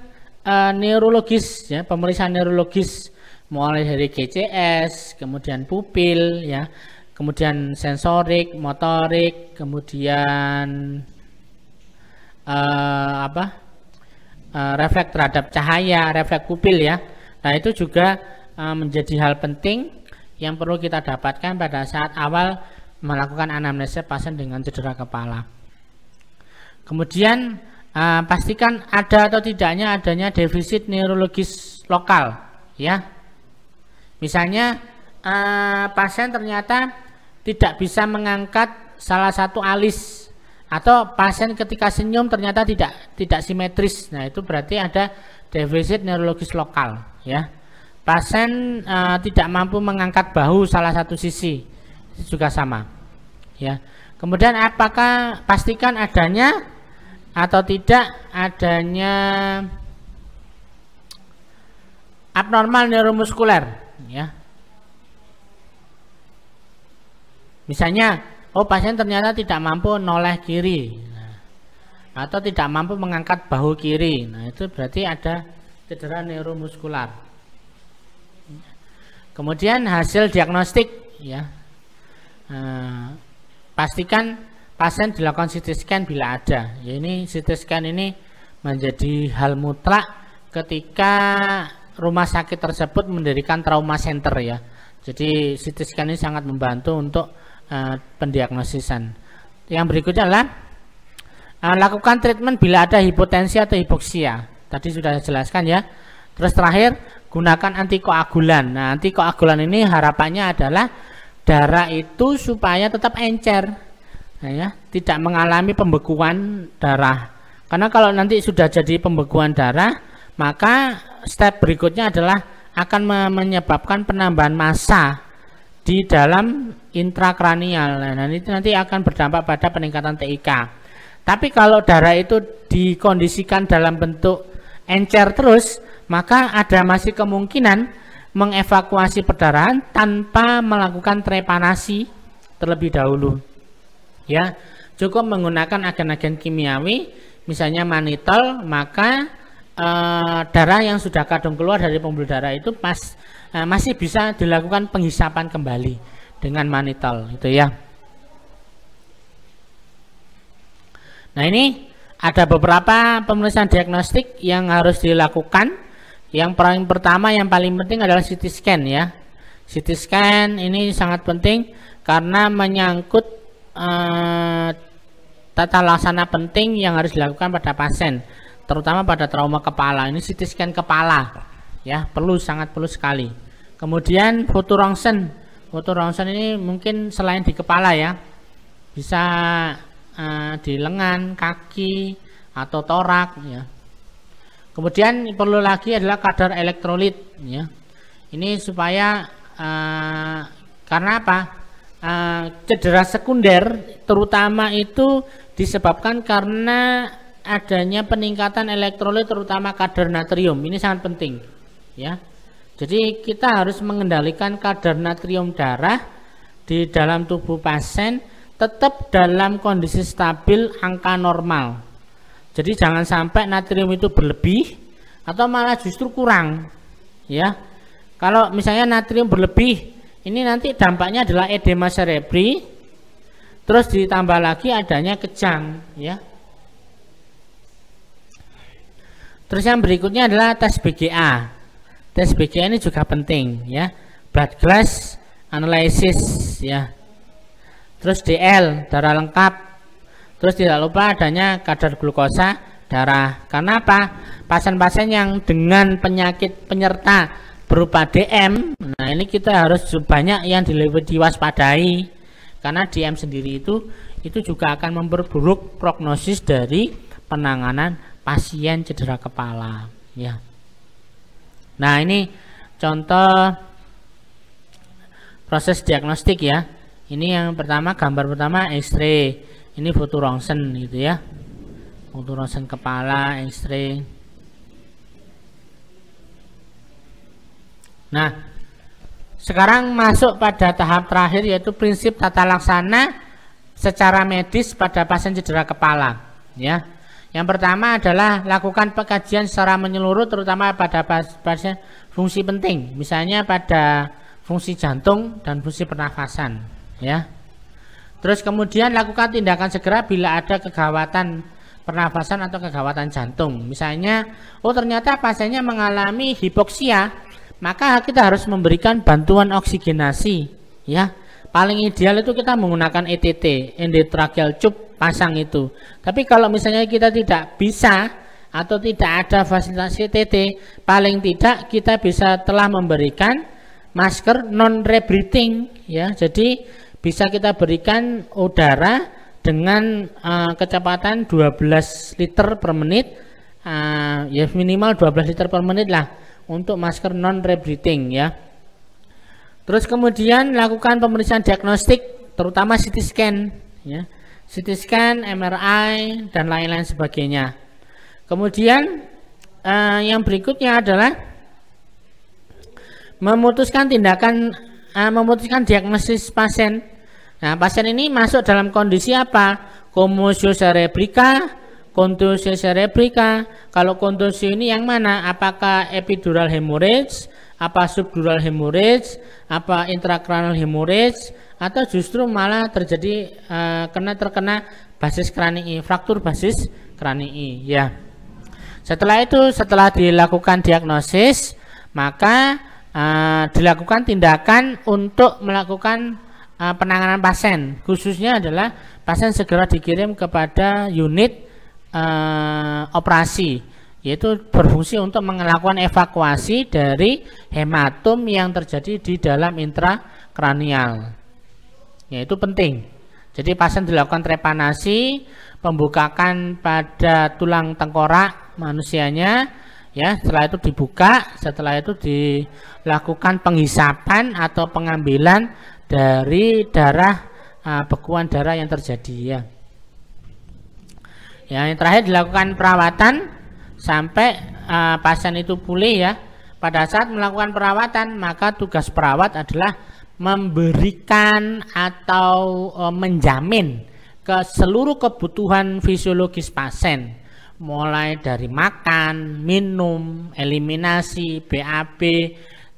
neurologis ya, pemeriksaan neurologis mulai dari GCS, kemudian pupil ya, kemudian sensorik, motorik, kemudian refleks terhadap cahaya, refleks pupil ya. Nah, itu juga menjadi hal penting yang perlu kita dapatkan pada saat awal melakukan anamnesa pasien dengan cedera kepala. Kemudian pastikan ada atau tidaknya adanya defisit neurologis lokal ya. Misalnya pasien ternyata tidak bisa mengangkat salah satu alis, atau pasien ketika senyum ternyata tidak simetris. Nah, itu berarti ada defisit neurologis lokal ya. Pasien tidak mampu mengangkat bahu salah satu sisi, itu juga sama ya. Kemudian apakah pastikan adanya atau tidak adanya abnormal neuromuskuler ya. Misalnya pasien ternyata tidak mampu noleh kiri, atau tidak mampu mengangkat bahu kiri. Nah, itu berarti ada cedera neuromuskular. Kemudian hasil diagnostik ya, pastikan pasien dilakukan CT scan bila ada. Ya, ini CT scan ini menjadi hal mutlak ketika rumah sakit tersebut mendirikan trauma center ya. Jadi CT scan ini sangat membantu untuk pendiagnosisan. Yang berikutnya adalah lakukan treatment bila ada hipotensi atau hipoksia. Tadi sudah saya jelaskan ya. Terus terakhir, gunakan antikoagulan. Nah, antikoagulan ini harapannya adalah darah itu supaya tetap encer. Nah, ya, tidak mengalami pembekuan darah. Karena kalau nanti sudah jadi pembekuan darah, maka step berikutnya adalah akan menyebabkan penambahan massa di dalam intrakranial. Nah, itu nanti akan berdampak pada peningkatan TIK. Tapi kalau darah itu dikondisikan dalam bentuk encer terus, maka ada masih kemungkinan mengevakuasi perdarahan tanpa melakukan trepanasi terlebih dahulu. Ya, cukup menggunakan agen-agen kimiawi, misalnya manitol, maka darah yang sudah kadung keluar dari pembuluh darah itu masih bisa dilakukan penghisapan kembali dengan manitol itu ya. Nah, ini ada beberapa pemeriksaan diagnostik yang harus dilakukan. Yang paling pertama, yang paling penting adalah CT scan ya. CT scan ini sangat penting karena menyangkut tata laksana penting yang harus dilakukan pada pasien, terutama pada trauma kepala. Ini CT scan kepala ya, sangat perlu sekali. Kemudian foto rongsen. Foto rongsen ini mungkin selain di kepala ya, bisa di lengan, kaki, atau torak ya. Kemudian perlu lagi adalah kadar elektrolit ya. Ini supaya karena apa? Cedera sekunder terutama itu disebabkan karena adanya peningkatan elektrolit, terutama kadar natrium. Ini sangat penting ya. Jadi kita harus mengendalikan kadar natrium darah di dalam tubuh pasien tetap dalam kondisi stabil, angka normal. Jadi jangan sampai natrium itu berlebih atau malah justru kurang ya. Kalau misalnya natrium berlebih, ini nanti dampaknya adalah edema cerebri, terus ditambah lagi adanya kejang ya. Terus yang berikutnya adalah tes BGA. Tes BGA ini juga penting ya, blood gas analysis ya. Terus DL, darah lengkap. Terus tidak lupa adanya kadar glukosa darah. Karena apa? Pasien-pasien yang dengan penyakit penyerta berupa DM, nah ini kita harus banyak yang diwaspadai. Karena DM sendiri itu juga akan memperburuk prognosis dari penanganan pasien cedera kepala ya. Nah, ini contoh proses diagnostik ya. Ini yang pertama, gambar pertama X-ray. Ini foto rongsen gitu ya. Foto rongsen kepala, X-ray. Nah, sekarang masuk pada tahap terakhir, yaitu prinsip tata laksana secara medis pada pasien cedera kepala ya. Yang pertama adalah lakukan pengkajian secara menyeluruh, terutama pada pasien fungsi penting, misalnya pada fungsi jantung dan fungsi pernafasan ya. Terus kemudian lakukan tindakan segera bila ada kegawatan pernafasan atau kegawatan jantung. Misalnya, oh ternyata pasiennya mengalami hipoksia, maka kita harus memberikan bantuan oksigenasi ya. Paling ideal itu kita menggunakan ETT, endotracheal tube, pasang itu. Tapi kalau misalnya kita tidak bisa atau tidak ada fasilitas ETT, paling tidak kita bisa telah memberikan masker non rebreathing ya. Jadi bisa kita berikan udara dengan kecepatan 12 liter per menit, ya minimal 12 liter per menit lah untuk masker non rebreathing ya. Terus kemudian lakukan pemeriksaan diagnostik, terutama CT scan ya. CT scan, MRI dan lain-lain sebagainya. Kemudian yang berikutnya adalah memutuskan diagnosis pasien. Nah, pasien ini masuk dalam kondisi apa? Komosio cerebrika, kontusio cerebrika. Kalau kontusio ini yang mana? Apakah epidural hemorrhage, apa subdural hemorrhage, apa intracranial hemorrhage, atau justru malah terjadi terkena basis kranii, fraktur basis kranii ya. Setelah itu, setelah dilakukan diagnosis, maka dilakukan tindakan untuk melakukan penanganan pasien, khususnya adalah pasien segera dikirim kepada unit operasi, yaitu berfungsi untuk melakukan evakuasi dari hematom yang terjadi di dalam intrakranial. Yaitu penting. Jadi pasien dilakukan trepanasi, pembukakan pada tulang tengkorak manusianya ya. Setelah itu dibuka, setelah itu dilakukan penghisapan atau pengambilan dari darah, bekuan darah yang terjadi ya. Yang terakhir dilakukan perawatan sampai pasien itu pulih ya. Pada saat melakukan perawatan, maka tugas perawat adalah memberikan atau menjamin ke seluruh kebutuhan fisiologis pasien, mulai dari makan, minum, eliminasi, BAB,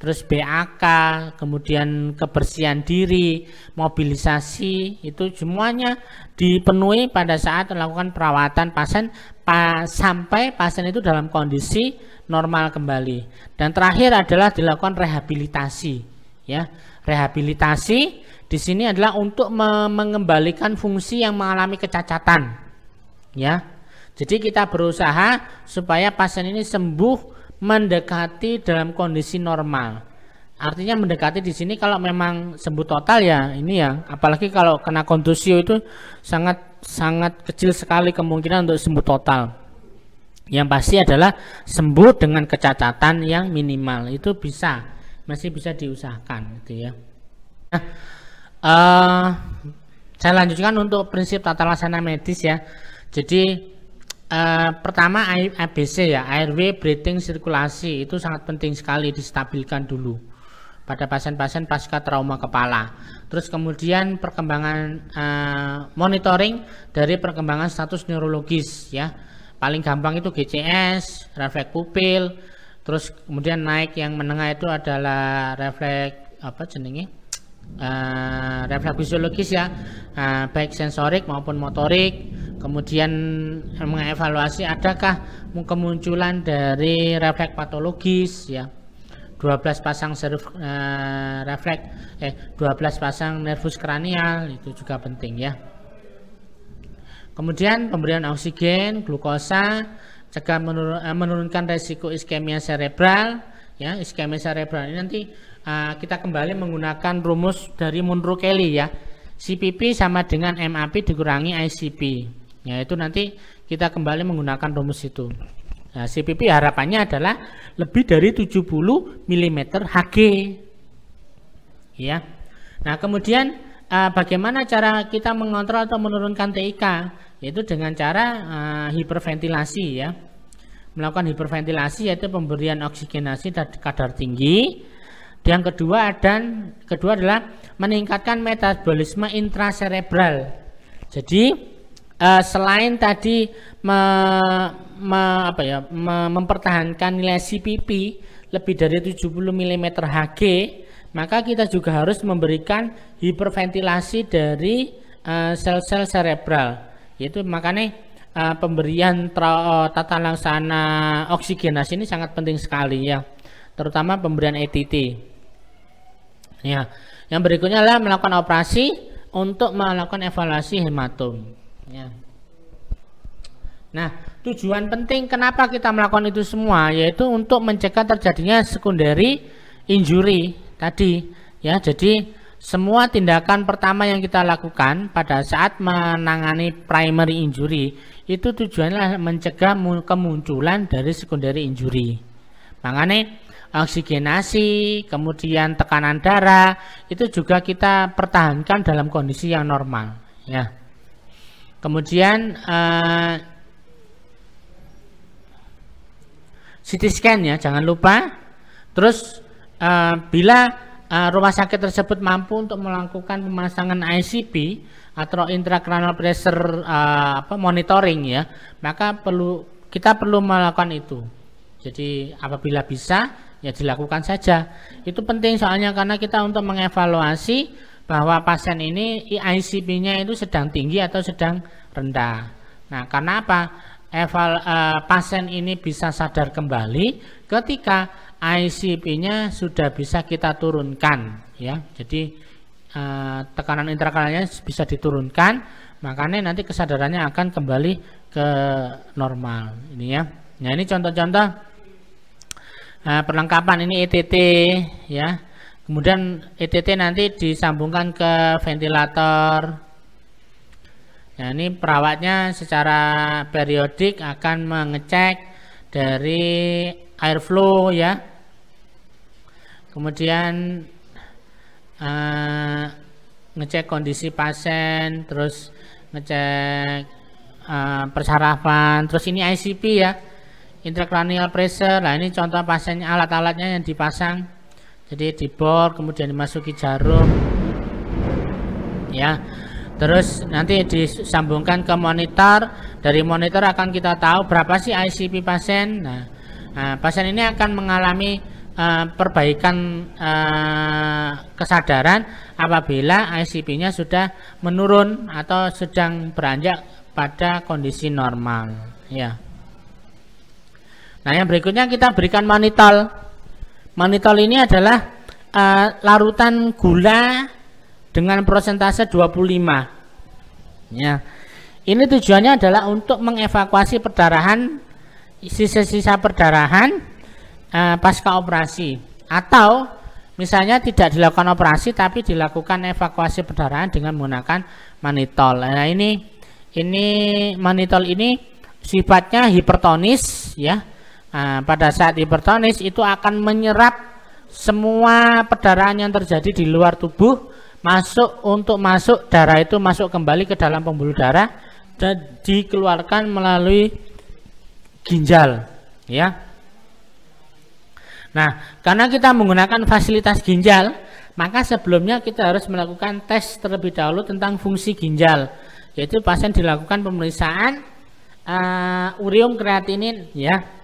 terus BAK, kemudian kebersihan diri, mobilisasi, itu semuanya dipenuhi pada saat melakukan perawatan pasien sampai pasien itu dalam kondisi normal kembali. Dan terakhir adalah dilakukan rehabilitasi, ya. Rehabilitasi di sini adalah untuk mengembalikan fungsi yang mengalami kecacatan, ya. Jadi kita berusaha supaya pasien ini sembuh mendekati dalam kondisi normal. Artinya mendekati di sini kalau memang sembuh total ya ini ya, apalagi kalau kena kontusio itu sangat kecil sekali kemungkinan untuk sembuh total. Yang pasti adalah sembuh dengan kecacatan yang minimal, itu masih bisa diusahakan gitu ya. Nah, saya lanjutkan untuk prinsip tata laksana medis ya. Jadi pertama ABC ya, airway, breathing, sirkulasi itu sangat penting sekali distabilkan dulu pada pasien-pasien pasca trauma kepala. Terus kemudian perkembangan monitoring dari perkembangan status neurologis ya. Paling gampang itu GCS, refleks pupil. Terus kemudian naik yang menengah itu adalah refleks refleks fisiologis ya, baik sensorik maupun motorik. Kemudian mengevaluasi adakah kemunculan dari refleks patologis ya, 12 pasang 12 pasang nervus kranial itu juga penting ya. Kemudian pemberian oksigen, glukosa, cegah menurunkan resiko iskemia cerebral ya. Iskemia cerebral ini nanti kita kembali menggunakan rumus dari Monro Kelly ya. CPP sama dengan MAP dikurangi ICP. Ya, itu nanti kita kembali menggunakan rumus itu. Nah, CPP harapannya adalah lebih dari 70 mm Hg. Ya. Nah, kemudian bagaimana cara kita mengontrol atau menurunkan TIK? Yaitu dengan cara hiperventilasi ya. Melakukan hiperventilasi yaitu pemberian oksigenasi kadar tinggi. Yang kedua adalah meningkatkan metabolisme intracerebral. Jadi selain tadi mempertahankan nilai CPP lebih dari 70 mm Hg, maka kita juga harus memberikan hiperventilasi dari sel-sel cerebral. Yaitu makanya pemberian tata laksana oksigenasi ini sangat penting sekali ya, terutama pemberian ETT. Ya, yang berikutnya adalah melakukan operasi untuk melakukan evaluasi hematom. Ya. Nah, tujuan penting kenapa kita melakukan itu semua yaitu untuk mencegah terjadinya secondary injury tadi ya. Jadi semua tindakan pertama yang kita lakukan pada saat menangani primary injury itu tujuannya mencegah kemunculan dari secondary injury. Makanya oksigenasi, kemudian tekanan darah itu juga kita pertahankan dalam kondisi yang normal ya. Kemudian CT scan ya, jangan lupa. Terus bila rumah sakit tersebut mampu untuk melakukan pemasangan ICP atau intracranial pressure monitoring ya, maka kita perlu melakukan itu. Jadi apabila bisa ya dilakukan saja. Itu penting soalnya karena kita untuk mengevaluasi bahwa pasien ini ICP-nya itu sedang tinggi atau sedang rendah. Nah, karena apa? Pasien ini bisa sadar kembali ketika ICP-nya sudah bisa kita turunkan, ya. Jadi tekanan intrakranialnya bisa diturunkan, makanya nanti kesadarannya akan kembali ke normal. Ini ya. Nah, ini contoh-contoh perlengkapan ini ETT, ya. Kemudian ETT nanti disambungkan ke ventilator. Nah, ini perawatnya secara periodik akan mengecek dari airflow ya. Kemudian ngecek kondisi pasien, terus ngecek persarafan, terus ini ICP ya, intracranial pressure. Nah, ini contoh pasiennya, alat-alatnya yang dipasang. Jadi dibor, kemudian dimasuki jarum ya. Terus nanti disambungkan ke monitor. Dari monitor akan kita tahu berapa sih ICP pasien. Nah, pasien ini akan mengalami perbaikan kesadaran apabila ICP-nya sudah menurun atau sedang beranjak pada kondisi normal ya. Nah, yang berikutnya kita berikan mannitol. Mannitol ini adalah larutan gula dengan persentase 25 ya. Ini tujuannya adalah untuk mengevakuasi perdarahan, sisa-sisa perdarahan pasca operasi, atau misalnya tidak dilakukan operasi tapi dilakukan evakuasi perdarahan dengan menggunakan mannitol. Nah, ini mannitol ini sifatnya hipertonis ya. Pada saat hipertonis itu akan menyerap semua perdarahan yang terjadi di luar tubuh masuk darah itu masuk kembali ke dalam pembuluh darah dan dikeluarkan melalui ginjal ya. Nah, karena kita menggunakan fasilitas ginjal, maka sebelumnya kita harus melakukan tes terlebih dahulu tentang fungsi ginjal, yaitu pasien dilakukan pemeriksaan ureum kreatinin ya.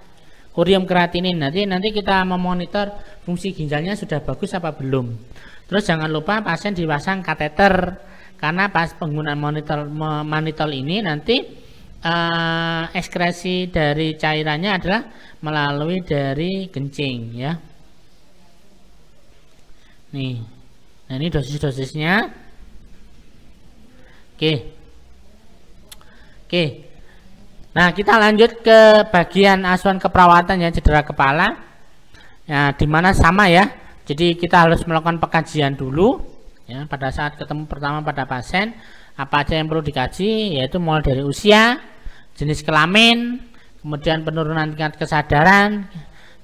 Ureum kreatinin nanti kita memonitor fungsi ginjalnya sudah bagus apa belum. Terus jangan lupa pasien dipasang kateter, karena pas penggunaan mannitol ini nanti ekskresi dari cairannya adalah melalui dari kencing ya. Nih, nah ini dosis-dosisnya. Oke. Nah, kita lanjut ke bagian asuhan keperawatan ya, cedera kepala. Ya, dimana sama ya. Jadi kita harus melakukan pengkajian dulu ya, pada saat ketemu pertama pada pasien, apa aja yang perlu dikaji, yaitu mulai dari usia, jenis kelamin, kemudian penurunan tingkat kesadaran,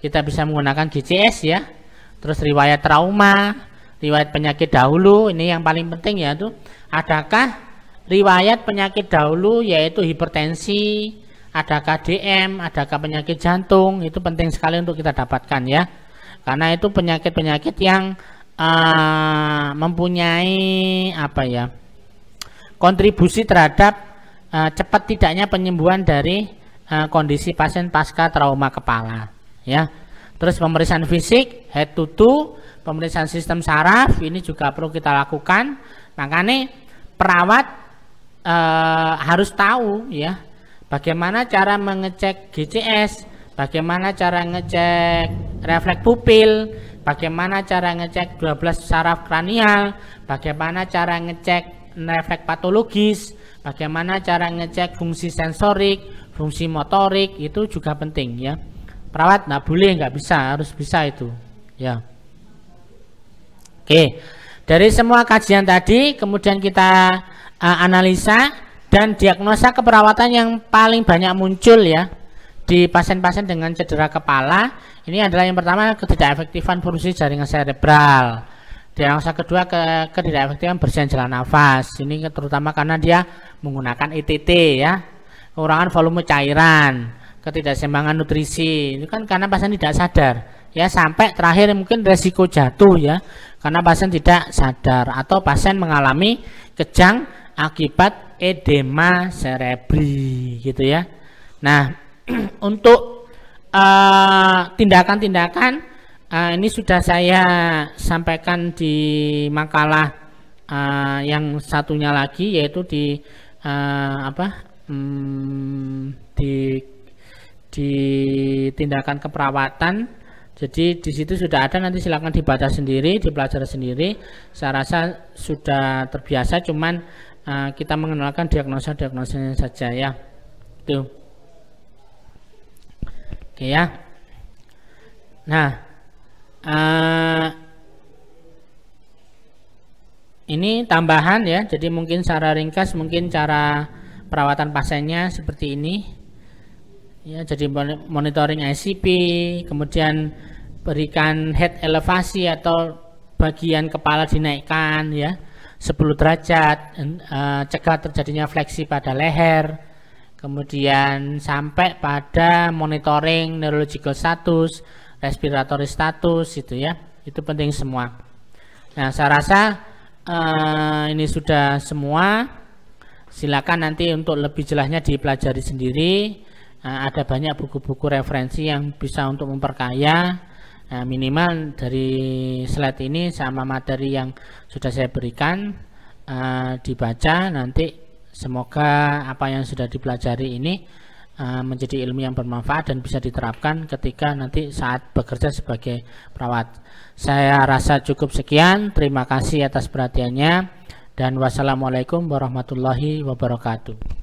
kita bisa menggunakan GCS ya, terus riwayat trauma, riwayat penyakit dahulu. Ini yang paling penting yaitu adakah riwayat penyakit dahulu, yaitu hipertensi, adakah DM, adakah penyakit jantung. Itu penting sekali untuk kita dapatkan ya, karena itu penyakit-penyakit yang mempunyai kontribusi terhadap cepat tidaknya penyembuhan dari kondisi pasien pasca trauma kepala ya. Terus pemeriksaan fisik, head to toe, pemeriksaan sistem saraf ini juga perlu kita lakukan. Makanya perawat harus tahu ya, bagaimana cara mengecek GCS, bagaimana cara ngecek refleks pupil, bagaimana cara ngecek 12 saraf kranial, bagaimana cara ngecek refleks patologis, bagaimana cara ngecek fungsi sensorik, fungsi motorik. Itu juga penting ya. Perawat nggak boleh nggak bisa, harus bisa itu ya. Oke, dari semua kajian tadi kemudian kita analisa dan diagnosa keperawatan yang paling banyak muncul ya di pasien-pasien dengan cedera kepala. Ini adalah yang pertama, ketidakefektifan fungsi jaringan cerebral. Diagnosa kedua, ketidakefektifan bersihan jalan nafas. Ini terutama karena dia menggunakan ETT ya, kekurangan volume cairan, ketidakseimbangan nutrisi. Itu kan karena pasien tidak sadar ya, sampai terakhir mungkin resiko jatuh ya, karena pasien tidak sadar atau pasien mengalami kejang akibat edema cerebri gitu ya. Nah, untuk tindakan-tindakan ini sudah saya sampaikan di makalah yang satunya lagi, yaitu di di tindakan keperawatan. Jadi di situ sudah ada, nanti silakan dibaca sendiri, dipelajari sendiri. Saya rasa sudah terbiasa, cuman kita mengenalkan diagnosanya saja ya. Tuh. Oke ya. Nah, ini tambahan ya. Jadi mungkin secara ringkas, mungkin cara perawatan pasiennya seperti ini. Ya, jadi monitoring ICP, kemudian berikan head elevasi atau bagian kepala dinaikkan ya 10 derajat, cegah terjadinya fleksi pada leher, kemudian sampai pada monitoring neurological status, respiratory status itu ya, itu penting semua. Nah, saya rasa ini sudah semua. Silakan nanti untuk lebih jelasnya dipelajari sendiri. Ada banyak buku-buku referensi yang bisa untuk memperkaya Minimal dari slide ini sama materi yang sudah saya berikan dibaca, nanti semoga apa yang sudah dipelajari ini menjadi ilmu yang bermanfaat dan bisa diterapkan ketika nanti saat bekerja sebagai perawat. Saya rasa cukup sekian. Terima kasih atas perhatiannya dan wassalamualaikum warahmatullahi wabarakatuh.